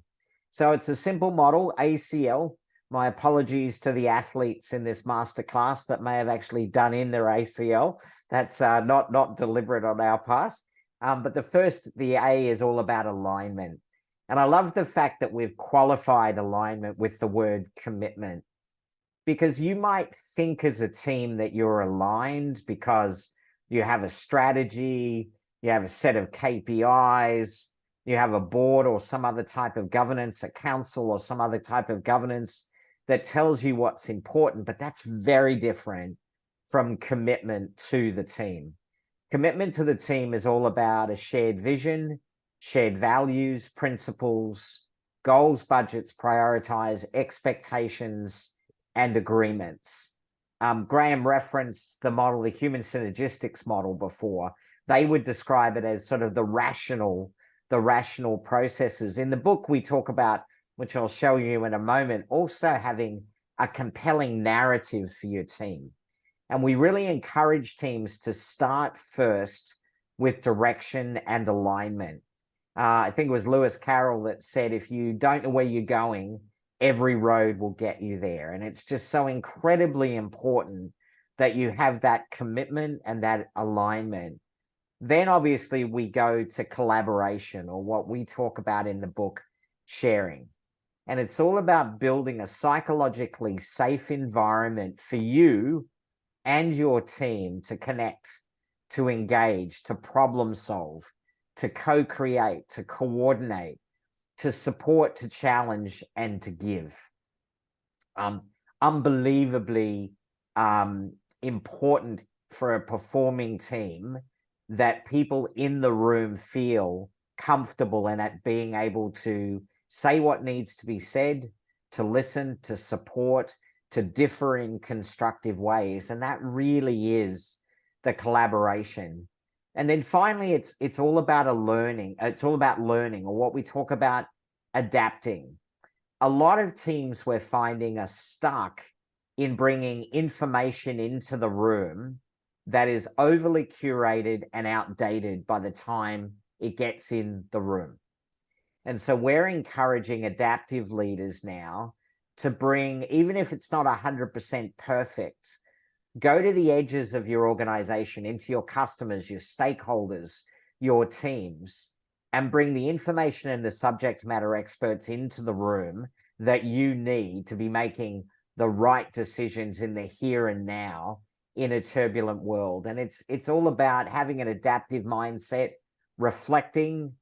A: So it's a simple model, ACL. My apologies to the athletes in this masterclass that may have actually done in their ACL. That's not deliberate on our part. But the A is all about alignment. And I love the fact that we've qualified alignment with the word commitment, because you might think as a team that you're aligned because you have a strategy, you have a set of KPIs, you have a board or some other type of governance, a council or some other type of governance that tells you what's important, but that's very different from commitment to the team. Commitment to the team is all about a shared vision, shared values, principles, goals, budgets, prioritize, expectations, and agreements. Graham referenced the model, the human synergistics model before. They would describe it as sort of the rational processes. In the book, we talk about, which I'll show you in a moment, also having a compelling narrative for your team. And we really encourage teams to start first with direction and alignment. I think it was Lewis Carroll that said, if you don't know where you're going, every road will get you there. And it's just so incredibly important that you have that commitment and that alignment. Then obviously we go to collaboration, or what we talk about in the book, sharing. And it's all about building a psychologically safe environment for you and your team to connect, to engage, to problem solve, to co-create, to coordinate, to support, to challenge, and to give. Unbelievably important for a performing team that people in the room feel comfortable and at being able to say what needs to be said, to listen, to support, to differ in constructive ways. And that really is the collaboration. And then finally, it's all about learning, or what we talk about adapting. A lot of teams we're finding are stuck in bringing information into the room that is overly curated and outdated by the time it gets in the room. And so we're encouraging adaptive leaders now to bring, even if it's not 100% perfect, go to the edges of your organization, into your customers, your stakeholders, your teams, and bring the information and the subject matter experts into the room that you need to be making the right decisions in the here and now in a turbulent world. And it's all about having an adaptive mindset, reflecting,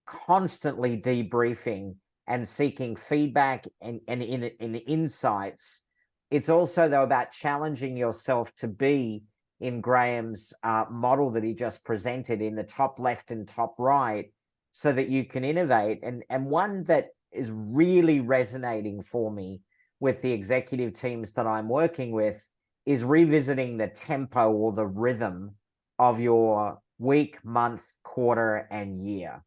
A: constantly debriefing, and seeking feedback and in insights. It's also, though, about challenging yourself to be in Graham's model that he just presented in the top left and top right, so that you can innovate. And one that is really resonating for me with the executive teams that I'm working with is revisiting the tempo or the rhythm of your week, month, quarter, and year.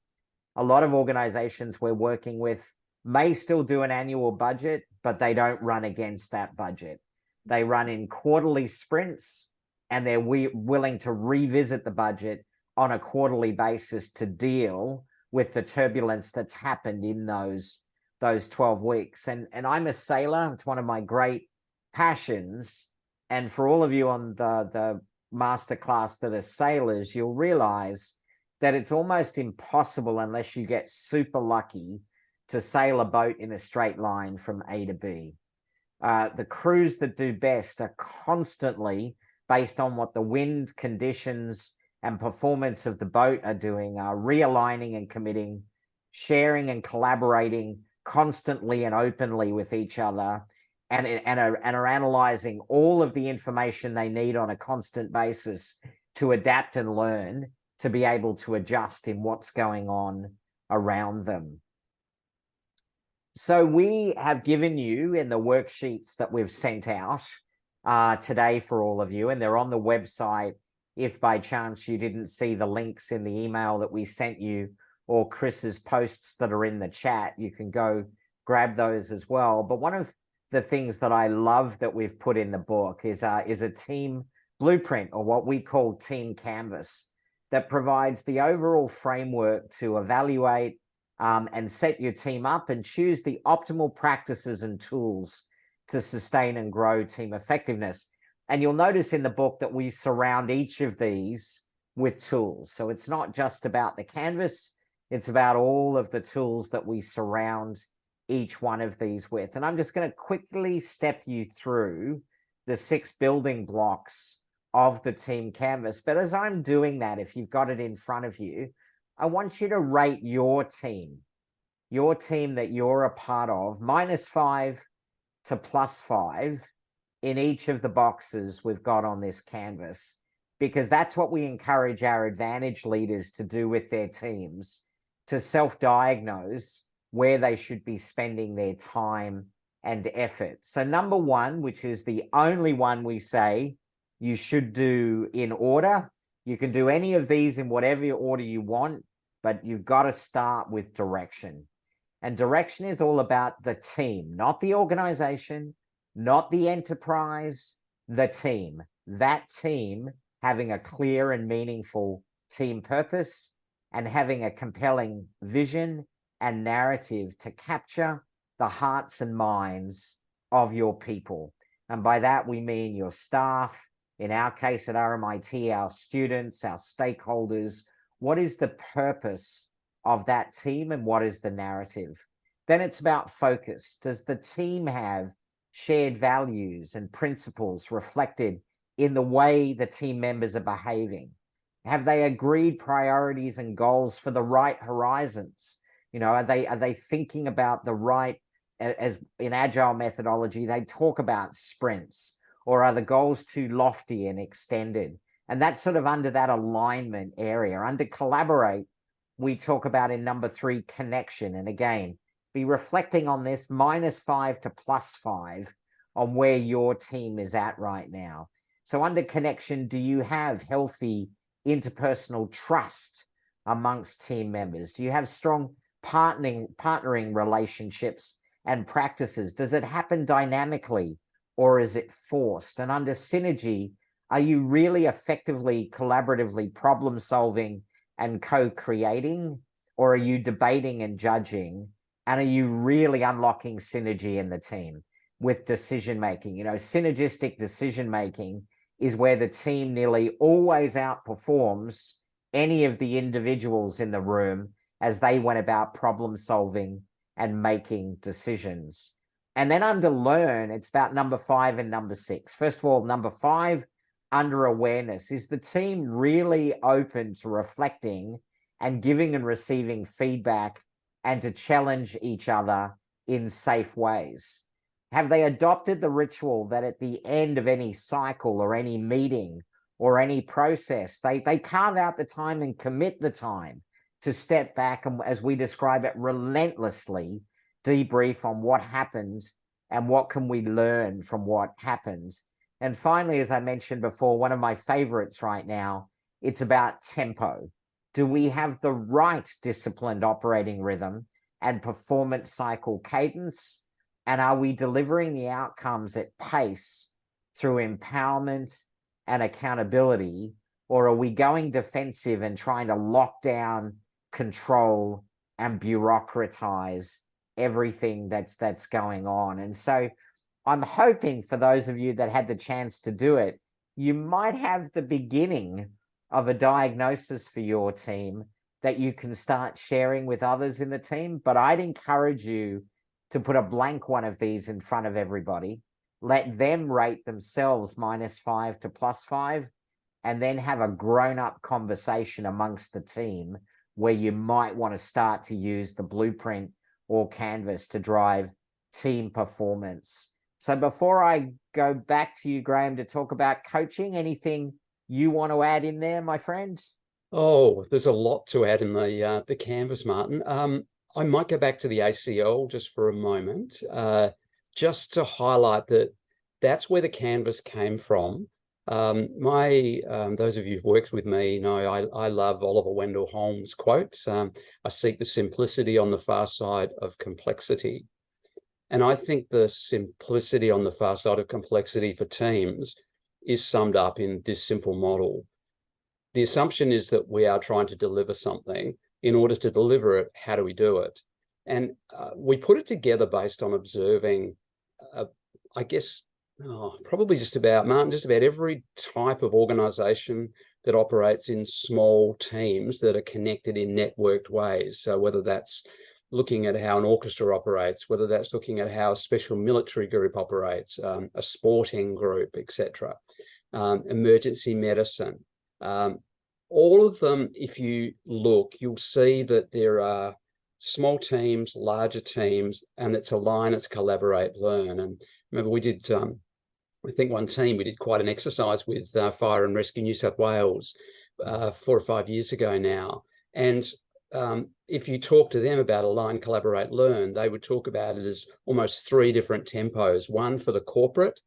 A: A lot of organizations we're working with may still do an annual budget, but they don't run against that budget. They run in quarterly sprints, and they're willing to revisit the budget on a quarterly basis to deal with the turbulence that's happened in those 12 weeks. And I'm a sailor. It's one of my great passions. And for all of you on the masterclass that are sailors, you'll realize that it's almost impossible, unless you get super lucky, to sail a boat in a straight line from A to B. The crews that do best are constantly, based on what the wind conditions and performance of the boat are doing, are realigning and committing, sharing and collaborating constantly and openly with each other, and are analyzing all of the information they need on a constant basis to adapt and learn, to be able to adjust in what's going on around them. So we have given you, in the worksheets that we've sent out today for all of you, and they're on the website, if by chance you didn't see the links in the email that we sent you, or Chris's posts that are in the chat, you can go grab those as well. But one of the things that I love that we've put in the book is a team blueprint, or what we call team canvas, that provides the overall framework to evaluate and set your team up and choose the optimal practices and tools to sustain and grow team effectiveness. And you'll notice in the book that we surround each of these with tools. So it's not just about the canvas, it's about all of the tools that we surround each one of these with. And I'm just going to quickly step you through the 6 building blocks of the team canvas. But as I'm doing that, if you've got it in front of you, I want you to rate your team that you're a part of, -5 to +5 in each of the boxes we've got on this canvas, because that's what we encourage our advantage leaders to do with their teams, to self-diagnose where they should be spending their time and effort. So number 1, which is the only one we say you should do in order. You can do any of these in whatever order you want, but you've got to start with direction. And direction is all about the team, not the organization, not the enterprise, the team. That team having a clear and meaningful team purpose, and having a compelling vision and narrative to capture the hearts and minds of your people. And by that, we mean your staff, in our case at RMIT, our students, our stakeholders. What is the purpose of that team, and what is the narrative? Then it's about focus. Does the team have shared values and principles reflected in the way the team members are behaving? Have they agreed priorities and goals for the right horizons? You know, are they thinking about the right, as in agile methodology, they talk about sprints, or are the goals too lofty and extended? And that's sort of under that alignment area. Under collaborate, we talk about in number 3, connection. And again, be reflecting on this -5 to +5 on where your team is at right now. So under connection, do you have healthy interpersonal trust amongst team members? Do you have strong partnering relationships and practices? Does it happen dynamically, or is it forced? And under synergy, are you really effectively collaboratively problem solving and co-creating, or are you debating and judging? And are you really unlocking synergy in the team with decision making? You know, synergistic decision making is where the team nearly always outperforms any of the individuals in the room as they went about problem solving and making decisions. And then under learn, it's about number 5 and number 6. First of all, number 5, under awareness. Is the team really open to reflecting and giving and receiving feedback and to challenge each other in safe ways? Have they adopted the ritual that at the end of any cycle or any meeting or any process, they carve out the time and commit the time to step back and, as we describe it, relentlessly debrief on what happened and what can we learn from what happened? And finally, as I mentioned before, one of my favorites right now, it's about tempo. Do we have the right disciplined operating rhythm and performance cycle cadence? And are we delivering the outcomes at pace through empowerment and accountability? Or are we going defensive and trying to lock down, control, and bureaucratize everything that's going on? And so I'm hoping for those of you that had the chance to do it, you might have the beginning of a diagnosis for your team that you can start sharing with others in the team. But I'd encourage you to put a blank one of these in front of everybody, let them rate themselves -5 to +5, and then have a grown-up conversation amongst the team where you might want to start to use the blueprint or canvas to drive team performance. So before I go back to you, Graham, to talk about coaching, anything you want to add in there, my friend?
B: Oh, there's a lot to add in the canvas, Martin. I might go back to the ACL just for a moment, just to highlight that that's where the canvas came from. Those of you who've worked with me know I love Oliver Wendell Holmes' quote, I seek the simplicity on the far side of complexity. And I think the simplicity on the far side of complexity for teams is summed up in this simple model. The assumption is that we are trying to deliver something. In order to deliver it, how do we do it? And we put it together based on observing, I guess, probably just about every type of organization that operates in small teams that are connected in networked ways. So whether that's looking at how an orchestra operates, whether that's looking at how a special military group operates, a sporting group, etc., emergency medicine. All of them, if you look, you'll see that there are small teams, larger teams, and it's align, it's collaborate, learn. And remember, we did, I think one team, we did quite an exercise with Fire and Rescue New South Wales 4 or 5 years ago now. And if you talk to them about align, collaborate, learn, they would talk about it as almost 3 different tempos, one for the corporate,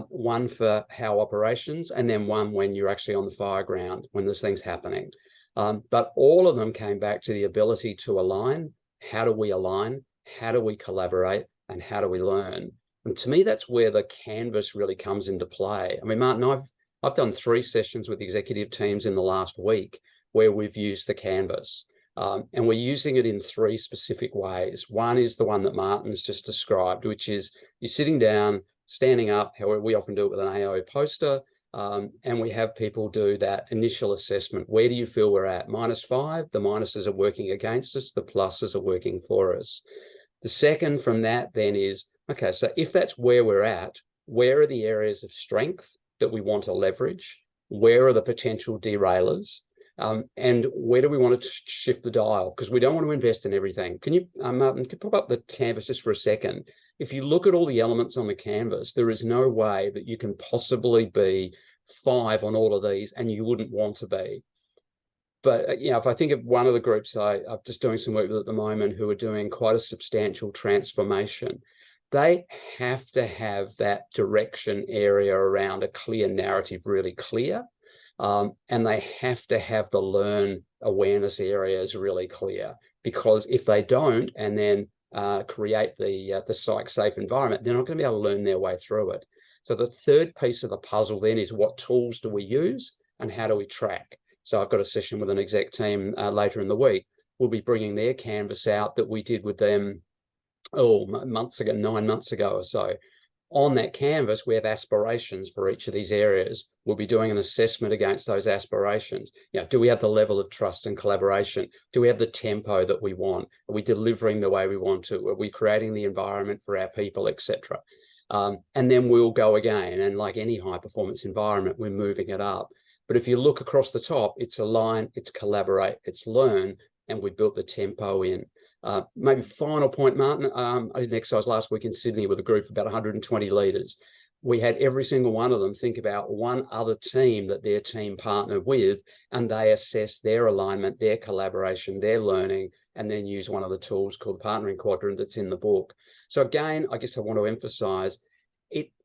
B: one for how operations, and then one when you're actually on the fire ground, when there's things happening. But all of them came back to the ability to align. How do we align? How do we collaborate? And how do we learn? And to me, that's where the canvas really comes into play. I mean, Martin, I've done 3 sessions with executive teams in the last week where we've used the canvas. And we're using it in 3 specific ways. One is the one that Martin's just described, which is you're sitting down, standing up, however, we often do it with an AO poster, and we have people do that initial assessment. Where do you feel we're at? -5, the minuses are working against us, the pluses are working for us. The second from that then is, okay, so if that's where we're at, where are the areas of strength that we want to leverage? Where are the potential derailers? And where do we want to shift the dial? Because we don't want to invest in everything. Can you, Martin, can you pop up the canvas just for a second? If you look at all the elements on the canvas, there is no way that you can possibly be 5 on all of these and you wouldn't want to be. But, if I think of one of the groups I'm just doing some work with at the moment who are doing quite a substantial transformation, they have to have that direction area around a clear narrative really clear. And they have to have the learn awareness areas really clear, because if they don't and then create the psych-safe environment, they're not going to be able to learn their way through it. So the third piece of the puzzle then is, what tools do we use and how do we track? So I've got a session with an exec team later in the week. We'll be bringing their canvas out that we did with them 9 months ago or so. On that canvas, we have aspirations for each of these areas. We'll be doing an assessment against those aspirations. Do we have the level of trust and collaboration? Do we have the tempo that we want? Are we delivering the way we want to? Are we creating the environment for our people, etc.? And then we'll go again. And like any high performance environment, we're moving it up. But if you look across the top, it's align, it's collaborate, it's learn, and we built the tempo in. Maybe final point, Martin, I did an exercise last week in Sydney with a group of about 120 leaders. We had every single one of them think about one other team that their team partnered with, and they assess their alignment, their collaboration, their learning, and then use one of the tools called the partnering quadrant that's in the book. So again, I guess I want to emphasize,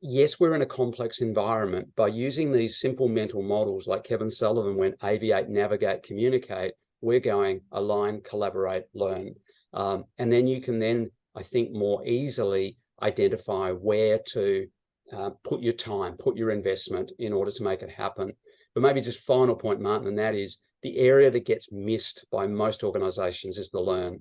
B: yes, we're in a complex environment. By using these simple mental models, like Kevin Sullivan went aviate, navigate, communicate, we're going align, collaborate, learn. And then you can then, I think, more easily identify where to put your time, put your investment in order to make it happen. But maybe just final point, Martin, and that is the area that gets missed by most organizations is the learn.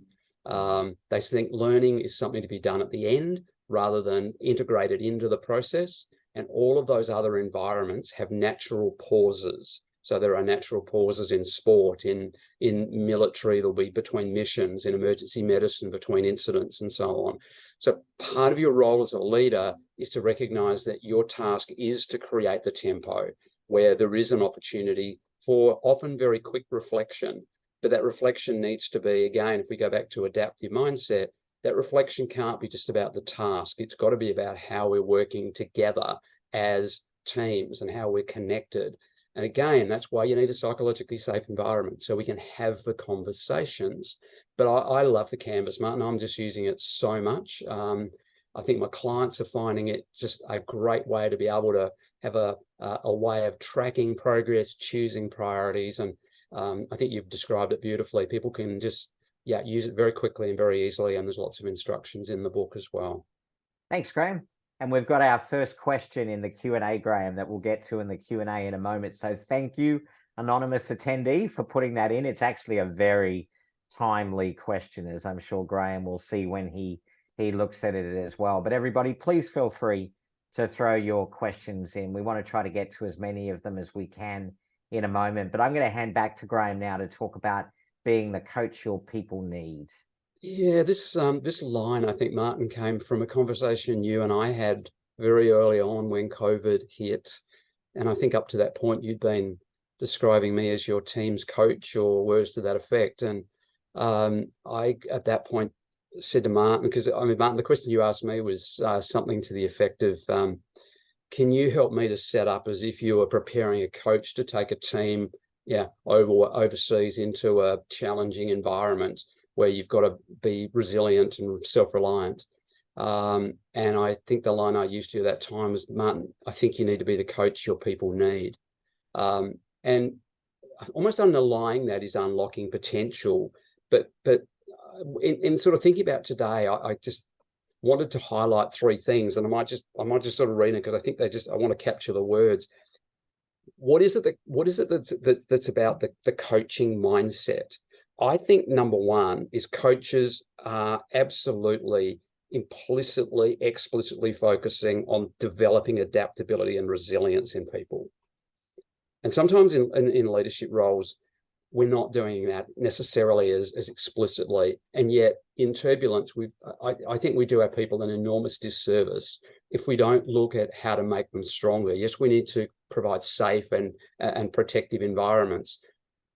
B: They think learning is something to be done at the end rather than integrated into the process. And all of those other environments have natural pauses. So there are natural pauses in sport, in military, there'll be between missions, in emergency medicine, between incidents, and so on. So part of your role as a leader is to recognize that your task is to create the tempo where there is an opportunity for often very quick reflection. But that reflection needs to be, again, if we go back to adaptive mindset, that reflection can't be just about the task. It's got to be about how we're working together as teams and how we're connected. And again, that's why you need a psychologically safe environment, so we can have the conversations. But I love the canvas, Martin. I'm just using it so much. I think my clients are finding it just a great way to be able to have a way of tracking progress, choosing priorities. And I think you've described it beautifully. People can just use it very quickly and very easily. And there's lots of instructions in the book as well.
A: Thanks, Graham. And we've got our first question in the Q&A, Graham, that we'll get to in the Q&A in a moment. So thank you, anonymous attendee, for putting that in. It's actually a very timely question, as I'm sure Graham will see when he looks at it as well. But everybody, please feel free to throw your questions in. We want to try to get to as many of them as we can in a moment. But I'm going to hand back to Graham now to talk about being the coach your people need.
B: Yeah, this line, I think, Martin, came from a conversation you and I had very early on when COVID hit. And I think up to that point, you'd been describing me as your team's coach or words to that effect. And I, at that point, said to Martin, because Martin, the question you asked me was something to the effect of, can you help me to set up as if you were preparing a coach to take a team overseas into a challenging environment where you've got to be resilient and self-reliant. And I think the line I used to you at that time was, Martin, I think you need to be the coach your people need. And almost underlying that is unlocking potential. But in sort of thinking about today, I just wanted to highlight 3 things, and I might just sort of read it because I think I want to capture the words. What is it that's about the coaching mindset? I think number 1 is coaches are absolutely implicitly, explicitly focusing on developing adaptability and resilience in people. And sometimes in leadership roles, we're not doing that necessarily as explicitly. And yet in Turbulence, I think we do our people an enormous disservice if we don't look at how to make them stronger. Yes, we need to provide safe and protective environments,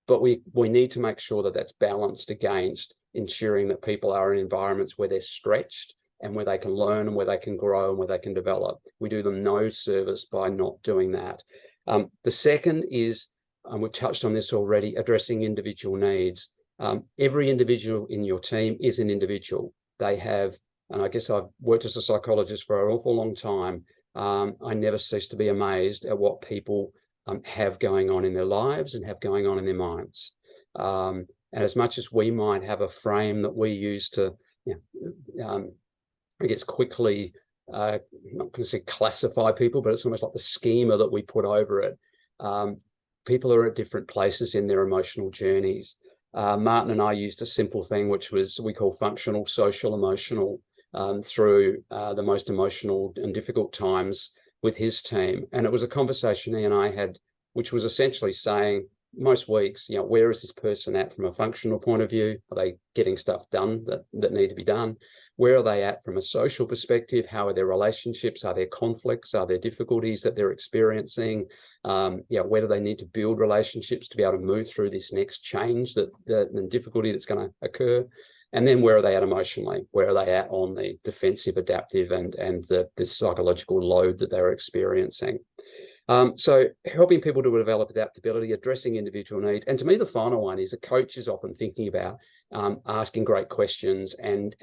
B: but we need to make sure that that's balanced against ensuring that people are in environments where they're stretched and where they can learn and where they can grow and where they can develop. We do them no service by not doing that. The second is, and we've touched on this already, addressing individual needs. Every individual in your team is an individual. They have, and I guess I've worked as a psychologist for an awful long time. I never cease to be amazed at what people have going on in their lives and have going on in their minds. And as much as we might have a frame that we use to, I guess, quickly, I'm not going to say classify people, but it's almost like the schema that we put over it. People are at different places in their emotional journeys. Martin and I used a simple thing, which was we call functional, social, emotional, through the most emotional and difficult times with his team. And it was a conversation he and I had, which was essentially saying, most weeks, where is this person at from a functional point of view? Are they getting stuff done that need to be done? Where are they at from a social perspective? How are their relationships? Are there conflicts? Are there difficulties that they're experiencing? Where do they need to build relationships to be able to move through this next change and difficulty that's going to occur? And then where are they at emotionally? Where are they at on the defensive, adaptive, and the psychological load that they're experiencing? So helping people to develop adaptability, addressing individual needs. And to me, the final one is a coach is often thinking about asking great questions and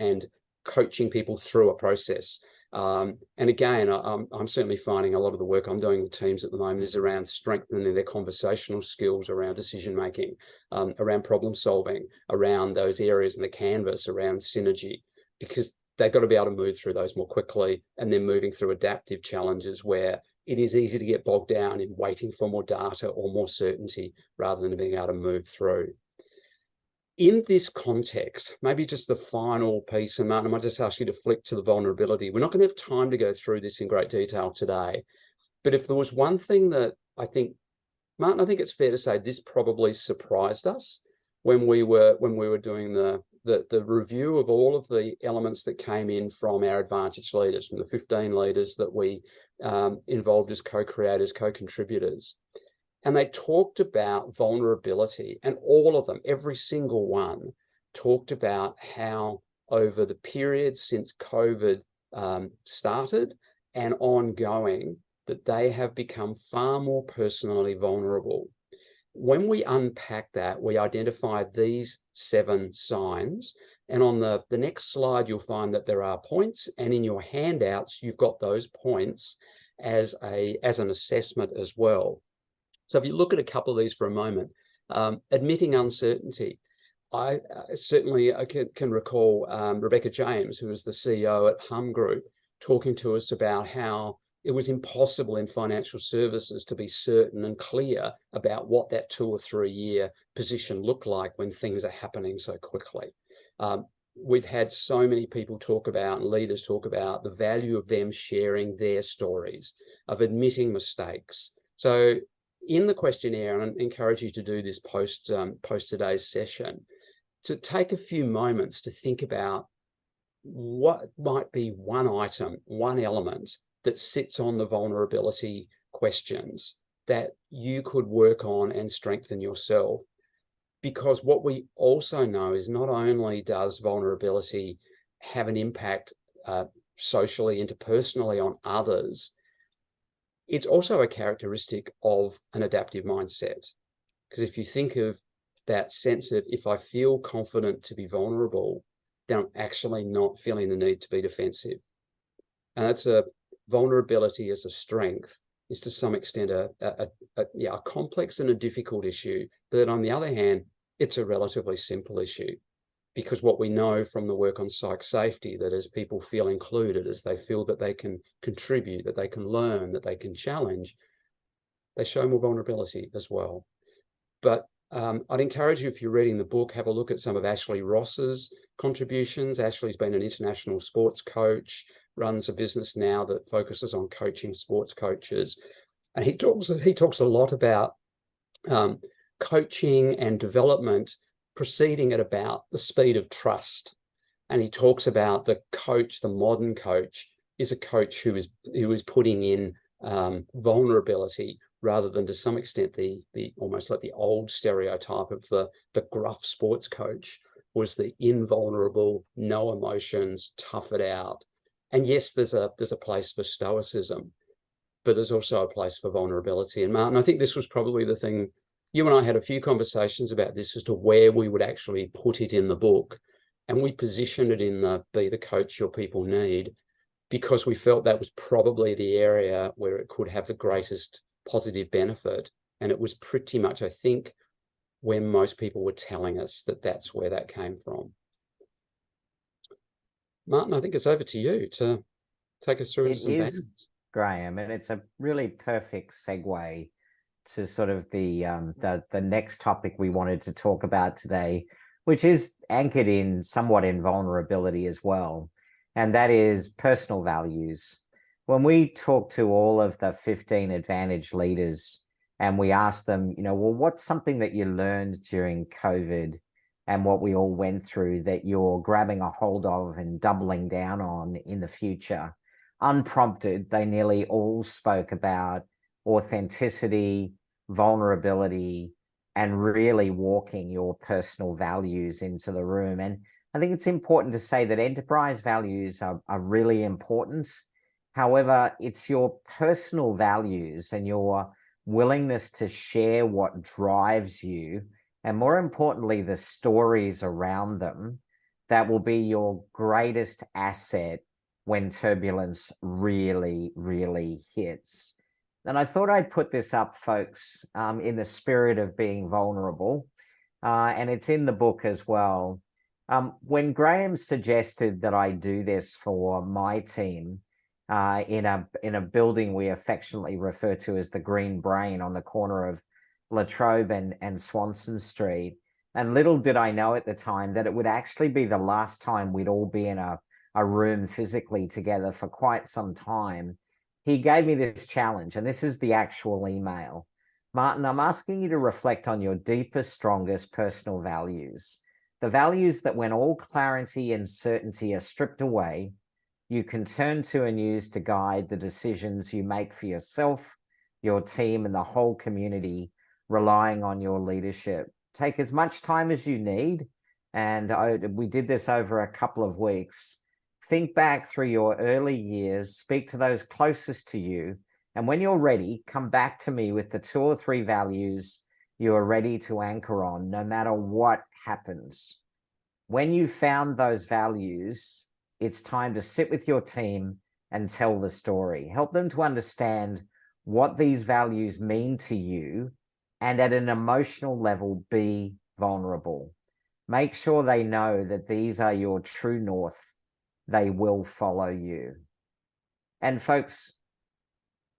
B: coaching people through a process. And again, I'm certainly finding a lot of the work I'm doing with teams at the moment is around strengthening their conversational skills around decision-making, around problem solving, around those areas in the canvas, around synergy, because they've got to be able to move through those more quickly, and then moving through adaptive challenges where it is easy to get bogged down in waiting for more data or more certainty rather than being able to move through. In this context, maybe just the final piece, and Martin, I might just ask you to flick to the vulnerability. We're not going to have time to go through this in great detail today, but if there was one thing that I think, Martin, I think it's fair to say this probably surprised us when we were doing the review of all of the elements that came in from our advantage leaders, from the 15 leaders that we involved as co-creators, co-contributors. And they talked about vulnerability, and all of them, every single one, talked about how over the period since COVID started and ongoing, that they have become far more personally vulnerable. When we unpack that, we identified these 7 signs. And on the next slide, you'll find that there are points, and in your handouts, you've got those points as an assessment as well. So if you look at a couple of these for a moment, admitting uncertainty. I certainly can recall Rebecca James, who was the CEO at Hum Group, talking to us about how it was impossible in financial services to be certain and clear about what that 2 or 3 year position looked like when things are happening so quickly. We've had so many people talk about, and leaders talk about, the value of them sharing their stories, of admitting mistakes. So in the questionnaire, and I encourage you to do this post today's session, to take a few moments to think about what might be one item, one element that sits on the vulnerability questions that you could work on and strengthen yourself. Because what we also know is not only does vulnerability have an impact socially, interpersonally on others, it's also a characteristic of an adaptive mindset. Because if you think of that sense of, if I feel confident to be vulnerable, then I'm actually not feeling the need to be defensive. And that's a vulnerability as a strength is to some extent a complex and a difficult issue. But on the other hand, it's a relatively simple issue, because what we know from the work on psych safety, that as people feel included, as they feel that they can contribute, that they can learn, that they can challenge, they show more vulnerability as well. But I'd encourage you, if you're reading the book, have a look at some of Ashley Ross's contributions. Ashley's been an international sports coach, runs a business now that focuses on coaching sports coaches. And he talks a lot about coaching and development proceeding at about the speed of trust. And he talks about the coach, the modern coach, is a coach who is putting in vulnerability rather than to some extent the almost like the old stereotype of the gruff sports coach was the invulnerable, no emotions, tough it out. And yes, there's a place for stoicism, but there's also a place for vulnerability. And Martin, I think this was probably the thing, you and I had a few conversations about this as to where we would actually put it in the book. And we positioned it in the be the coach your people need, because we felt that was probably the area where it could have the greatest positive benefit. And it was pretty much, I think, where most people were telling us that that's where that came from. Martin, I think it's over to you to take us through some bands.
A: Graham, and it's a really perfect segue to sort of the next topic we wanted to talk about today, which is anchored in somewhat in vulnerability as well, and that is personal values. When we talk to all of the 15 advantage leaders and we ask them, you know, well, what's something that you learned during COVID and what we all went through that you're grabbing a hold of and doubling down on in the future? Unprompted, they nearly all spoke about authenticity, vulnerability, and really walking your personal values into the room. And I think it's important to say that enterprise values are really important. However, it's your personal values and your willingness to share what drives you, and more importantly, the stories around them, that will be your greatest asset when turbulence really, really hits. And I thought I'd put this up, folks, in the spirit of being vulnerable, and it's in the book as well. When Graham suggested that I do this for my team in a building we affectionately refer to as the Green Brain on the corner of Latrobe and Swanson Street, and little did I know at the time that it would actually be the last time we'd all be in a room physically together for quite some time, he gave me this challenge, and this is the actual email. Martin, I'm asking you to reflect on your deepest, strongest personal values, the values that when all clarity and certainty are stripped away, you can turn to and use to guide the decisions you make for yourself, your team, and the whole community, relying on your leadership. Take as much time as you need, and we did this over a couple of weeks. Think back through your early years, speak to those closest to you, and when you're ready, come back to me with the 2 or 3 values you are ready to anchor on, no matter what happens. When you found those values, it's time to sit with your team and tell the story. Help them to understand what these values mean to you, and at an emotional level, be vulnerable. Make sure they know that these are your true north. They will follow you. And folks,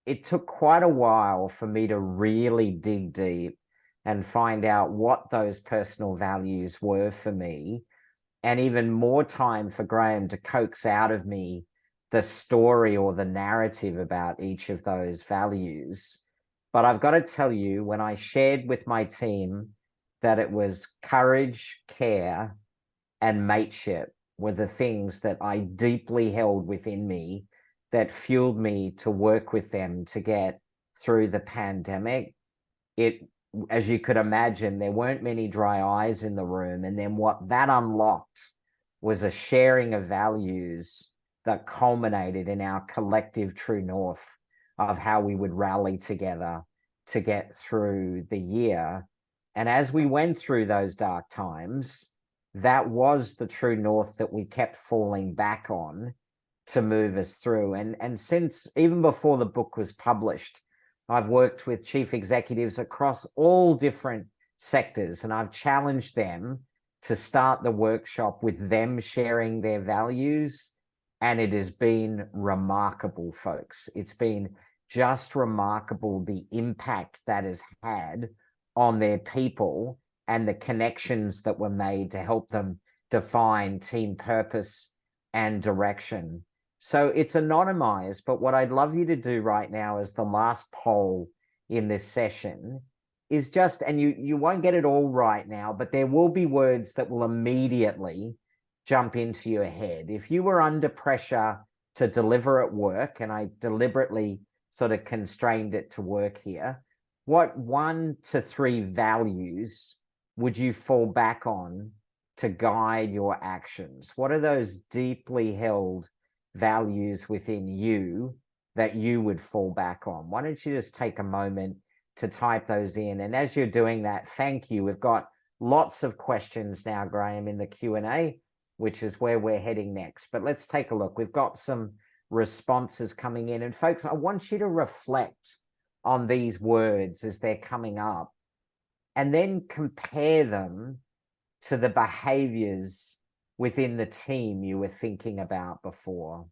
A: it took quite a while for me to really dig deep and find out what those personal values were for me, and even more time for Graham to coax out of me the story or the narrative about each of those values. But I've got to tell you, when I shared with my team that it was courage, care, and mateship were the things that I deeply held within me that fueled me to work with them to get through the pandemic, it, as you could imagine, there weren't many dry eyes in the room. And then what that unlocked was a sharing of values that culminated in our collective true north of how we would rally together to get through the year. And as we went through those dark times, that was the true north that we kept falling back on to move us through. And since, even before the book was published, I've worked with chief executives across all different sectors, and I've challenged them to start the workshop with them sharing their values. And it has been remarkable, folks. It's been just remarkable, the impact that has had on their people and the connections that were made to help them define team purpose and direction. So it's anonymized, but what I'd love you to do right now as the last poll in this session is just, and you won't get it all right now, but there will be words that will immediately jump into your head. If you were under pressure to deliver at work, and I deliberately sort of constrained it to work here, what 1 to 3 values would you fall back on to guide your actions? What are those deeply held values within you that you would fall back on? Why don't you just take a moment to type those in? And as you're doing that, thank you. We've got lots of questions now, Graham, in the Q&A, which is where we're heading next. But let's take a look. We've got some responses coming in. And folks, I want you to reflect on these words as they're coming up and then compare them to the behaviors within the team you were thinking about before.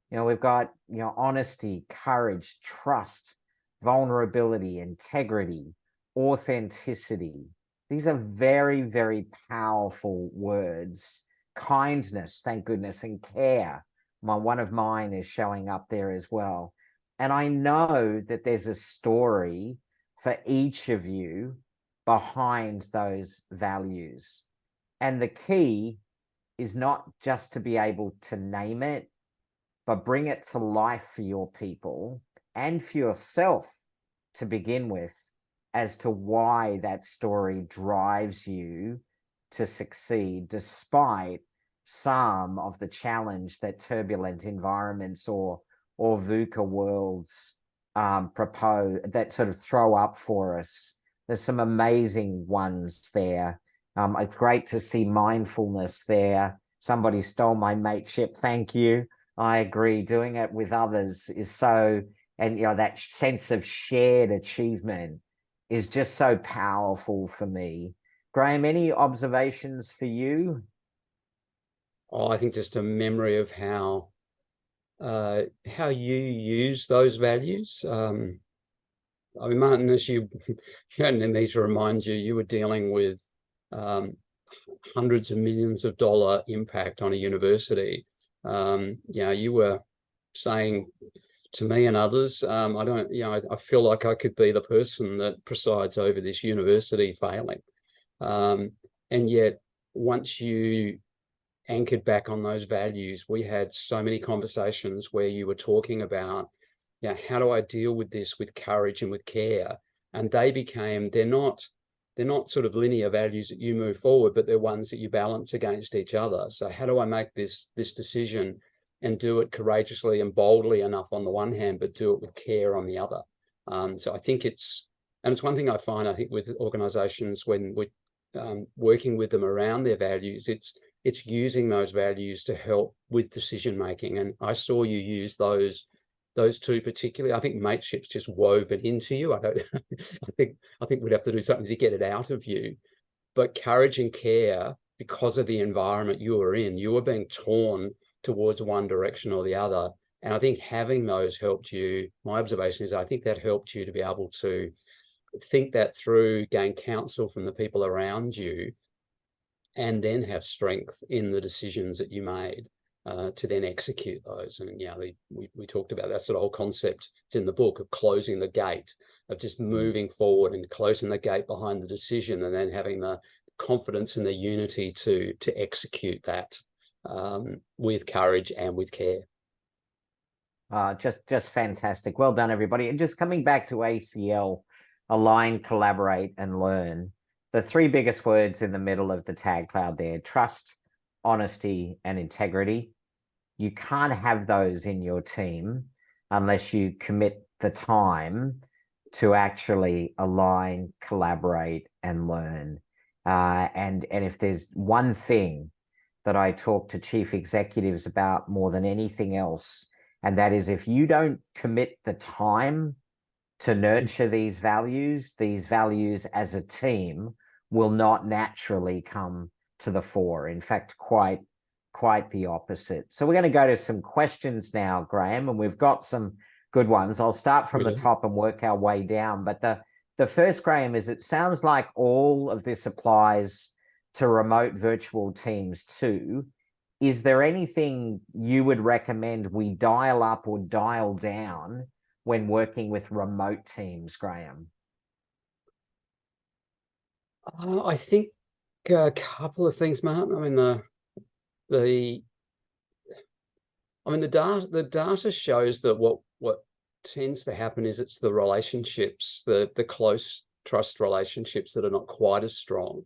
A: You know, we've got, you know, honesty, courage, trust, vulnerability, integrity, authenticity. These are very, very powerful words. Kindness, thank goodness, and care. One of mine is showing up there as well. And I know that there's a story for each of you behind those values. And the key is not just to be able to name it, but bring it to life for your people and for yourself to begin with as to why that story drives you to succeed, despite some of the challenge that turbulent environments or VUCA worlds propose, that sort of throw up for us. There's some amazing ones there. It's great to see mindfulness there. Somebody stole my mateship. Thank you. I agree. Doing it with others is so, and you know, that sense of shared achievement is just so powerful for me. Graham, any observations for you?
B: Oh, I think just a memory of how you use those values. I mean, Martin, as you don't need to remind you, you were dealing with hundreds of millions of dollar impact on a university. You know, you were saying to me and others, I feel like I could be the person that presides over this university failing. And yet, once you anchored back on those values, we had so many conversations where you were talking about, you know, how do I deal with this with courage and with care? And they became, they're not sort of linear values that you move forward, but they're ones that you balance against each other. So how do I make this decision and do it courageously and boldly enough on the one hand, but do it with care on the other? So I think it's one thing I find, I think, with organizations when we're working with them around their values, it's using those values to help with decision making. And I saw you use those two particularly. I think mateship's just woven into you. I think we'd have to do something to get it out of you. But courage and care, because of the environment you were in, you were being torn towards one direction or the other. And I think having those helped you. My observation is I think that helped you to be able to think that through, gain counsel from the people around you, and then have strength in the decisions that you made to then execute those. And yeah, we talked about that sort of whole concept. It's in the book of closing the gate, of just moving forward and closing the gate behind the decision, and then having the confidence and the unity to execute that with courage and with care.
A: Just fantastic. Well done, everybody. And just coming back to ACL, align, collaborate, and learn. The 3 biggest words in the middle of the tag cloud there: trust, honesty, and integrity. You can't have those in your team unless you commit the time to actually align, collaborate, and learn. And if there's one thing that I talk to chief executives about more than anything else, and that is, if you don't commit the time to nurture these values as a team will not naturally come to the fore. In fact, quite the opposite. So we're going to go to some questions now, Graham, and we've got some good ones. I'll start from the top and work our way down. But the first, Graham, is it sounds like all of this applies to remote virtual teams too. Is there anything you would recommend we dial up or dial down when working with remote teams, Graham?
B: I think a couple of things, Martin. I mean, the data shows that what tends to happen is it's the relationships, the close trust relationships that are not quite as strong.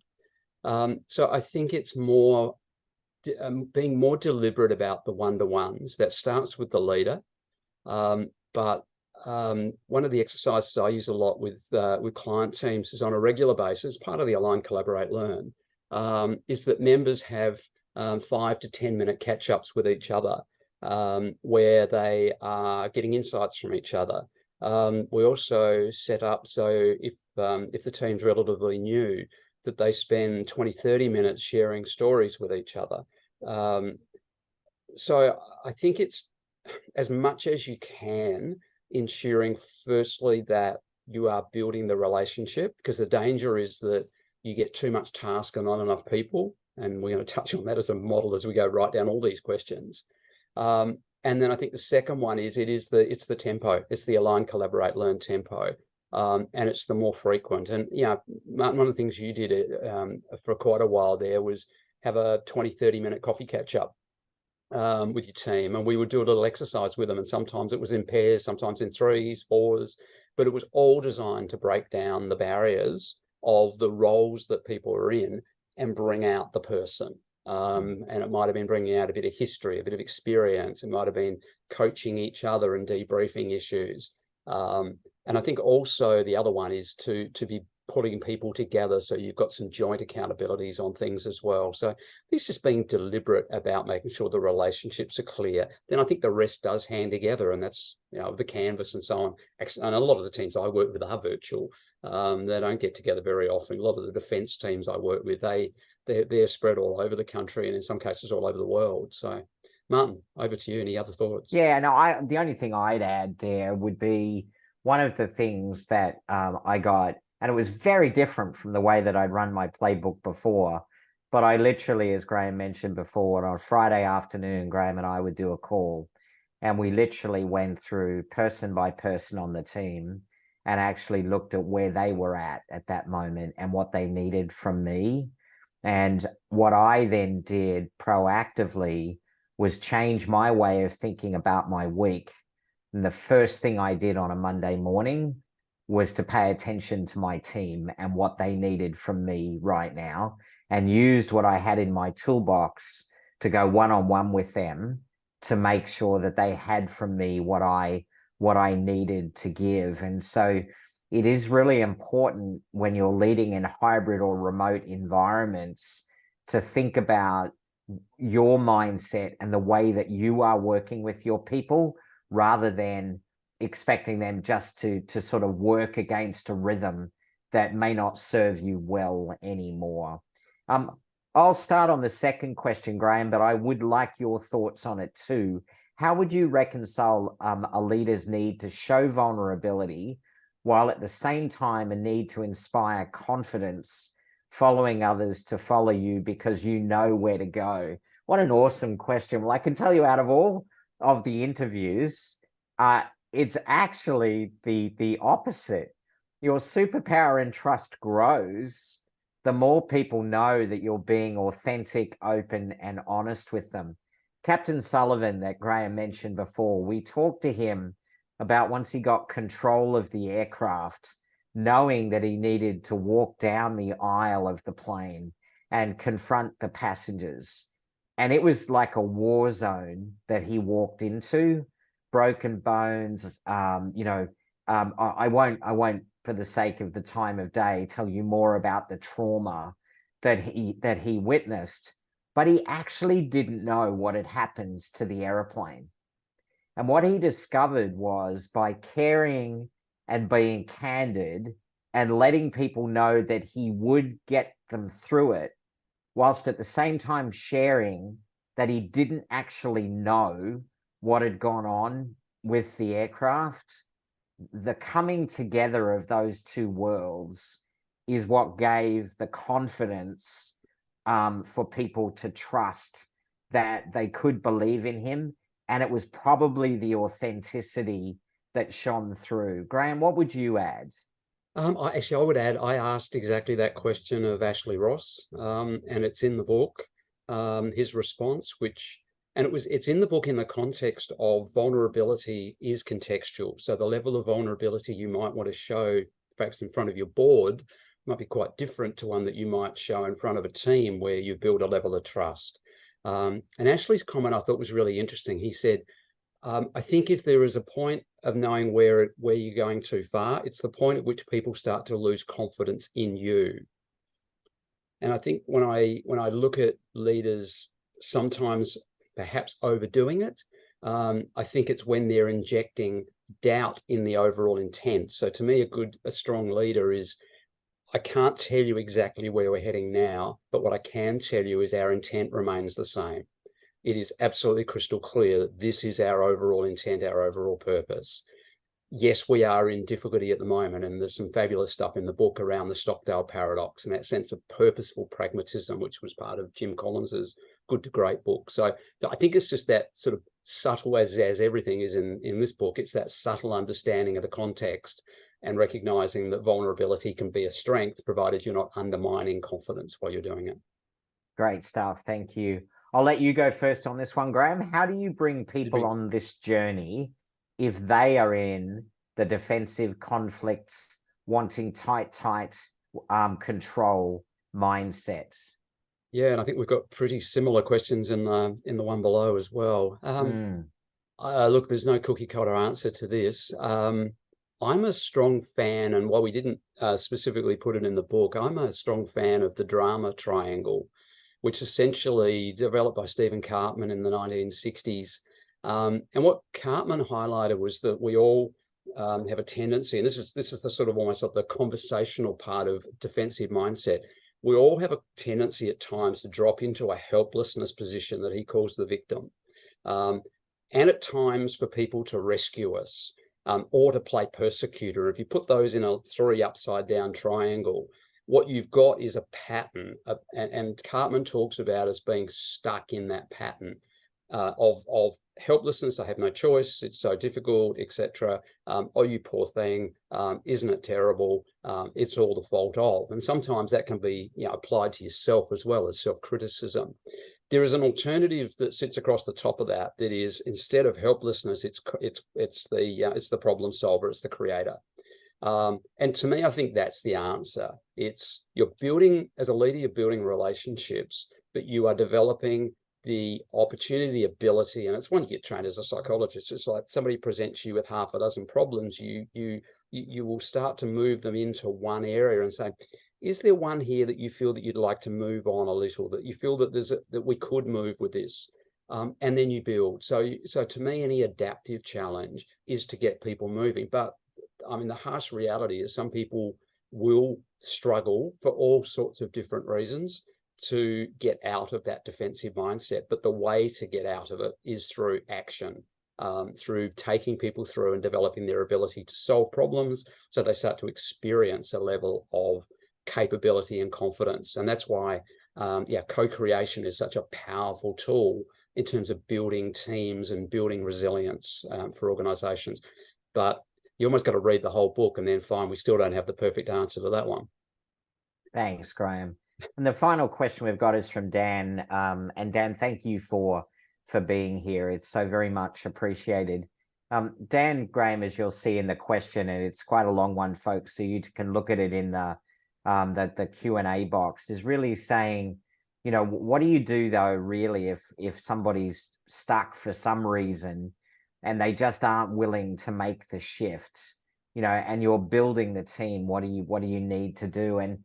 B: So I think it's more being more deliberate about the one-to-ones. That starts with the leader. But one of the exercises I use a lot with client teams is on a regular basis, part of the Align, Collaborate, Learn, is that members have 5 to 10 minute catch-ups with each other, where they are getting insights from each other. We also set up, so if the team's relatively new, that they spend 20, 30 minutes sharing stories with each other. So I think it's as much as you can ensuring, firstly, that you are building the relationship, because the danger is that you get too much task and not enough people. And we're going to touch on that as a model as we go right down all these questions. And then I think the second one is it's the tempo. It's the Align, Collaborate, Learn tempo. And it's the more frequent. And, you know, Martin, one of the things you did for quite a while there was have a 20, 30 minute coffee catch up with your team. And we would do a little exercise with them. And sometimes it was in pairs, sometimes in 3s, 4s, but it was all designed to break down the barriers of the roles that people are in and bring out the person. And it might have been bringing out a bit of history, a bit of experience. It might have been coaching each other and debriefing issues. And I think also the other one is to be putting people together, so you've got some joint accountabilities on things as well. So it's just being deliberate about making sure the relationships are clear. Then I think the rest does hand together, and that's, you know, the canvas and so on. Actually, and a lot of the teams I work with are virtual. They don't get together very often. A lot of the defence teams I work with, they're spread all over the country and in some cases all over the world. So, Martin, over to you. Any other thoughts?
A: Yeah, no, the only thing I'd add there would be one of the things that I got, and it was very different from the way that I'd run my playbook before, but I literally, as Graham mentioned before, on a Friday afternoon, Graham and I would do a call, and we literally went through person by person on the team and actually looked at where they were at that moment and what they needed from me. And what I then did proactively was change my way of thinking about my week. And the first thing I did on a Monday morning was to pay attention to my team and what they needed from me right now, and used what I had in my toolbox to go one-on-one with them to make sure that they had from me what I needed to give. And so it is really important when you're leading in hybrid or remote environments to think about your mindset and the way that you are working with your people, rather than expecting them just to sort of work against a rhythm that may not serve you well anymore. I'll start on the second question, Graham, but I would like your thoughts on it too. How would you reconcile a leader's need to show vulnerability while at the same time a need to inspire confidence, following others to follow you because you know where to go? What an awesome question. Well, I can tell you, out of all of the interviews, it's actually the opposite. Your superpower and trust grows the more people know that you're being authentic, open, and honest with them. Captain Sullivan, that Graham mentioned before, we talked to him about once he got control of the aircraft, knowing that he needed to walk down the aisle of the plane and confront the passengers. And it was like a war zone that he walked into, broken bones. I won't, for the sake of the time of day, tell you more about the trauma that he witnessed, but he actually didn't know what had happened to the airplane. And what he discovered was, by caring and being candid and letting people know that he would get them through it, whilst at the same time sharing that he didn't actually know what had gone on with the aircraft, the coming together of those two worlds is what gave the confidence for people to trust that they could believe in him. And it was probably the authenticity that shone through. Graham, what would you add?
B: I would add, I asked exactly that question of Ashley Ross, and it's in the book, his response, which And it's in the book in the context of vulnerability is contextual. So the level of vulnerability you might want to show perhaps in front of your board might be quite different to one that you might show in front of a team where you build a level of trust. And Ashley's comment I thought was really interesting. He said, I think if there is a point of knowing where you're going too far, it's the point at which people start to lose confidence in you. And I think when I look at leaders sometimes perhaps overdoing it, I think it's when they're injecting doubt in the overall intent. So to me, a strong leader is, I can't tell you exactly where we're heading now, but what I can tell you is our intent remains the same. It is absolutely crystal clear that this is our overall intent, our overall purpose. Yes, we are in difficulty at the moment, and there's some fabulous stuff in the book around the Stockdale paradox and that sense of purposeful pragmatism, which was part of Jim Collins's Good to Great book. So I think it's just that sort of subtle, as everything is in this book, it's that subtle understanding of the context and recognizing that vulnerability can be a strength, provided you're not undermining confidence while you're doing it.
A: Great stuff. Thank you. I'll let you go first on this one, Graham. How do you bring people on this journey if they are in the defensive conflict, wanting tight control mindset?
B: Yeah, and I think we've got pretty similar questions in the one below as well. Look, there's no cookie cutter answer to this. I'm a strong fan, and while we didn't specifically put it in the book, I'm a strong fan of the drama triangle, which essentially developed by Stephen Cartman in the 1960s. And what Cartman highlighted was that we all have a tendency, and this is the sort of almost like the conversational part of defensive mindset. We all have a tendency at times to drop into a helplessness position that he calls the victim. And at times for people to rescue us or to play persecutor. If you put those in a 3 upside down triangle, what you've got is a pattern. And Cartman talks about us being stuck in that pattern of helplessness. I have no choice. It's so difficult, etc. Oh, you poor thing. Isn't it terrible? It's all the fault of. And sometimes that can be applied to yourself as well as self-criticism. There is an alternative that sits across the top of that. That is, instead of helplessness, it's the problem solver. It's the creator. And to me, I think that's the answer. It's you're building, as a leader, you're building relationships, but you are developing the opportunity, ability, and it's when you get trained as a psychologist. It's like somebody presents you with half a dozen problems, you will start to move them into one area and say, is there one here that you feel that you'd like to move on a little, that you feel that that we could move with this, and then you build. So to me, any adaptive challenge is to get people moving. But I mean, the harsh reality is some people will struggle for all sorts of different reasons to get out of that defensive mindset. But the way to get out of it is through action, through taking people through and developing their ability to solve problems, so they start to experience a level of capability and confidence. And that's why co-creation is such a powerful tool in terms of building teams and building resilience for organizations. But you almost got to read the whole book and then find we still don't have the perfect answer to that one.
A: Thanks, Graham. And the final question we've got is from Dan. And Dan, thank you for being here. It's so very much appreciated. Dan, Graham, as you'll see in the question, and it's quite a long one, folks, so you can look at it in the Q&A box, is really saying, what do you do though, really, if somebody's stuck for some reason and they just aren't willing to make the shift, and you're building the team, what do you need to do? And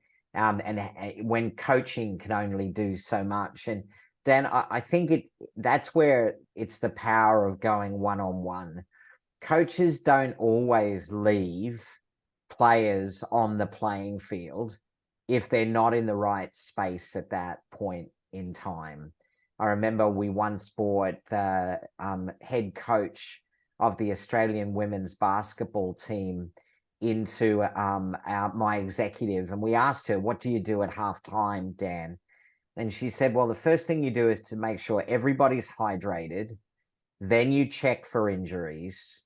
A: when coaching can only do so much. And Dan, I think that's where it's the power of going one-on-one. Coaches don't always leave players on the playing field if they're not in the right space at that point in time. I remember we once brought the head coach of the Australian women's basketball team into my executive, and we asked her, what do you do at halftime, Dan? And she said, well, the first thing you do is to make sure everybody's hydrated. Then you check for injuries.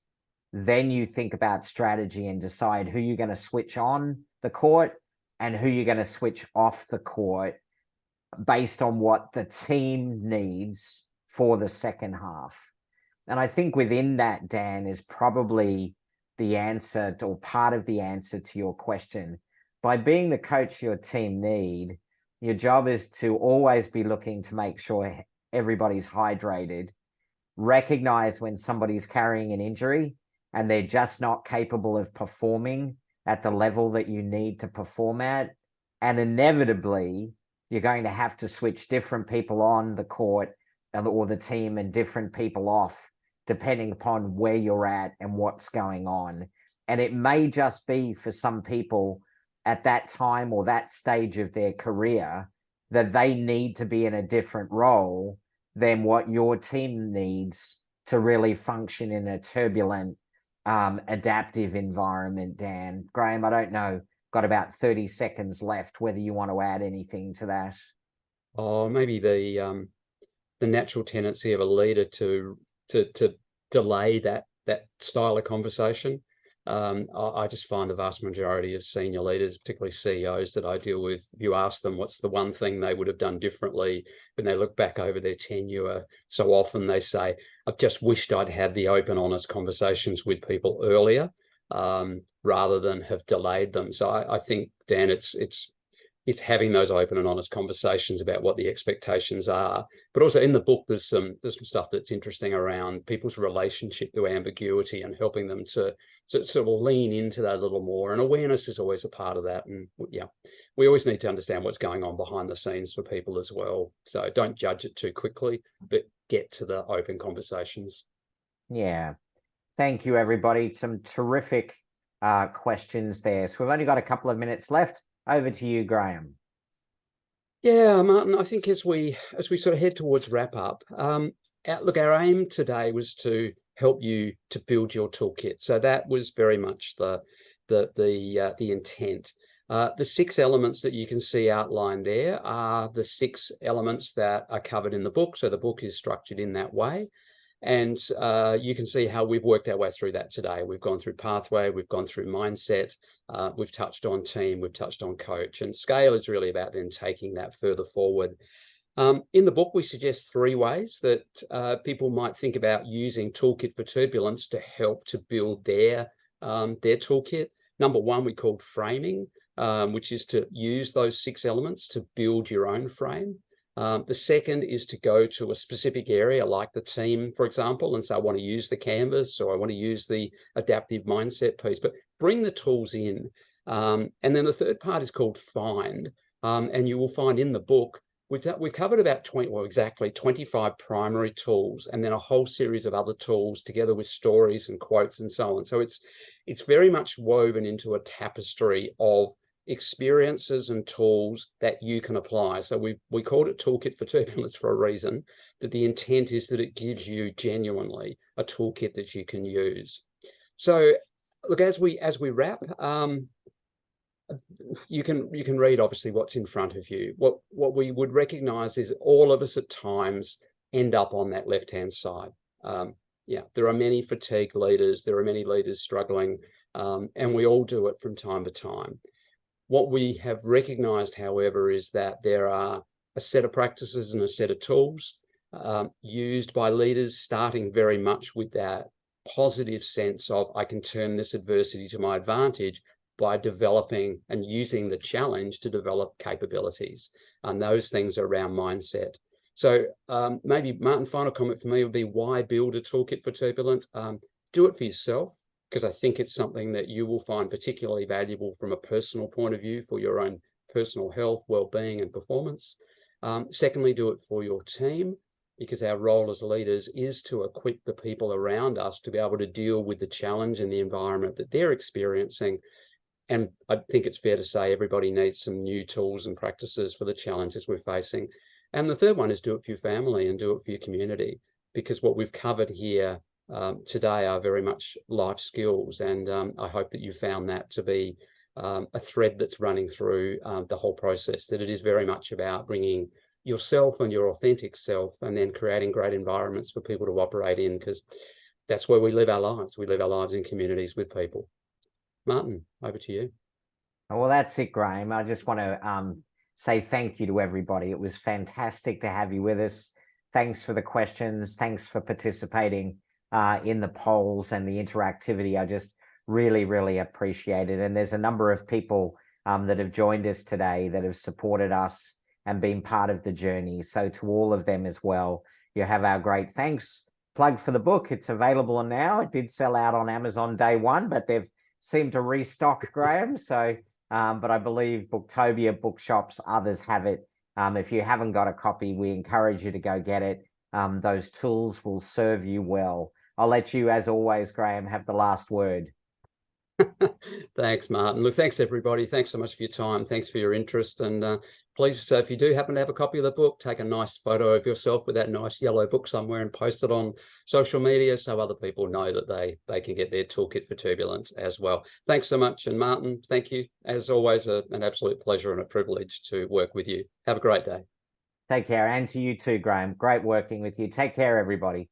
A: Then you think about strategy and decide who you're going to switch on the court and who you're going to switch off the court based on what the team needs for the second half. And I think within that, Dan, is probably the answer or part of the answer to your question. By being the coach your team need, your job is to always be looking to make sure everybody's hydrated, recognize when somebody's carrying an injury and they're just not capable of performing at the level that you need to perform at. And inevitably, you're going to have to switch different people on the court or the team and different people off, depending upon where you're at and what's going on. And it may just be for some people at that time or that stage of their career that they need to be in a different role than what your team needs to really function in a turbulent, adaptive environment, Dan. Graham, I don't know, got about 30 seconds left, whether you want to add anything to that.
B: Oh, maybe the natural tendency of a leader to delay that style of conversation. I just find the vast majority of senior leaders, particularly CEOs that I deal with, you ask them what's the one thing they would have done differently when they look back over their tenure. So often they say, I've just wished I'd had the open, honest conversations with people earlier, rather than have delayed them. So I think, Dan, it's having those open and honest conversations about what the expectations are. But also in the book, there's some stuff that's interesting around people's relationship to ambiguity and helping them to sort of lean into that a little more. And awareness is always a part of that. And yeah, we always need to understand what's going on behind the scenes for people as well. So don't judge it too quickly, but get to the open conversations.
A: Yeah. Thank you, everybody. Some terrific questions there. So we've only got a couple of minutes left. Over to you, Graham.
B: Yeah, Martin, I think as we sort of head towards wrap up, look, our aim today was to help you to build your toolkit. So that was very much the intent. The 6 elements that you can see outlined there are the 6 elements that are covered in the book. So the book is structured in that way. And you can see how we've worked our way through that today. We've gone through pathway, we've gone through mindset, we've touched on team, we've touched on coach, and scale is really about then taking that further forward. In the book, we suggest 3 ways that people might think about using Toolkit for Turbulence to help to build their toolkit. Number 1, we called framing, which is to use those 6 elements to build your own frame. The second is to go to a specific area like the team, for example, and say, I want to use the canvas, or I want to use the adaptive mindset piece, but bring the tools in. And then the third part is called find. And you will find in the book, we've covered about 25 primary tools, and then a whole series of other tools together with stories and quotes and so on. So it's very much woven into a tapestry of experiences and tools that you can apply. So we called it Toolkit for Turbulence for a reason, that the intent is that it gives you genuinely a toolkit that you can use. So look, as we wrap, you can read obviously what's in front of you. What we would recognize is all of us at times end up on that left-hand side. Yeah, there are many fatigued leaders, there are many leaders struggling, and we all do it from time to time. What we have recognized, however, is that there are a set of practices and a set of tools used by leaders, starting very much with that positive sense of, I can turn this adversity to my advantage by developing and using the challenge to develop capabilities. And those things are around mindset. So maybe, Martin, final comment for me would be, why build a toolkit for turbulence? Do it for yourself, because I think it's something that you will find particularly valuable from a personal point of view for your own personal health, well-being, and performance. Secondly, do it for your team, because our role as leaders is to equip the people around us to be able to deal with the challenge and the environment that they're experiencing. And I think it's fair to say everybody needs some new tools and practices for the challenges we're facing. And the third one is do it for your family and do it for your community, because what we've covered here today are very much life skills, and I hope that you found that to be a thread that's running through the whole process, that it is very much about bringing yourself and your authentic self and then creating great environments for people to operate in, because that's where we live our lives. We live our lives in communities with people. Martin, over to you.
A: Well, that's it, Graham. I just want to say thank you to everybody. It was fantastic to have you with us. Thanks for the questions. Thanks for participating in the polls and the interactivity. I just really, really appreciate it. And there's a number of people that have joined us today that have supported us and been part of the journey. So to all of them as well, you have our great thanks. Plug for the book. It's available now. It did sell out on Amazon day one, but they've seemed to restock, Graham. So, but I believe Booktopia, bookshops, others have it. If you haven't got a copy, we encourage you to go get it. Those tools will serve you well. I'll let you, as always, Graham, have the last word.
B: Thanks, Martin. Look, thanks, everybody. Thanks so much for your time. Thanks for your interest. And please, if you do happen to have a copy of the book, take a nice photo of yourself with that nice yellow book somewhere and post it on social media so other people know that they can get their toolkit for turbulence as well. Thanks so much. And Martin, thank you. As always, an absolute pleasure and a privilege to work with you. Have a great day.
A: Take care. And to you too, Graham. Great working with you. Take care, everybody.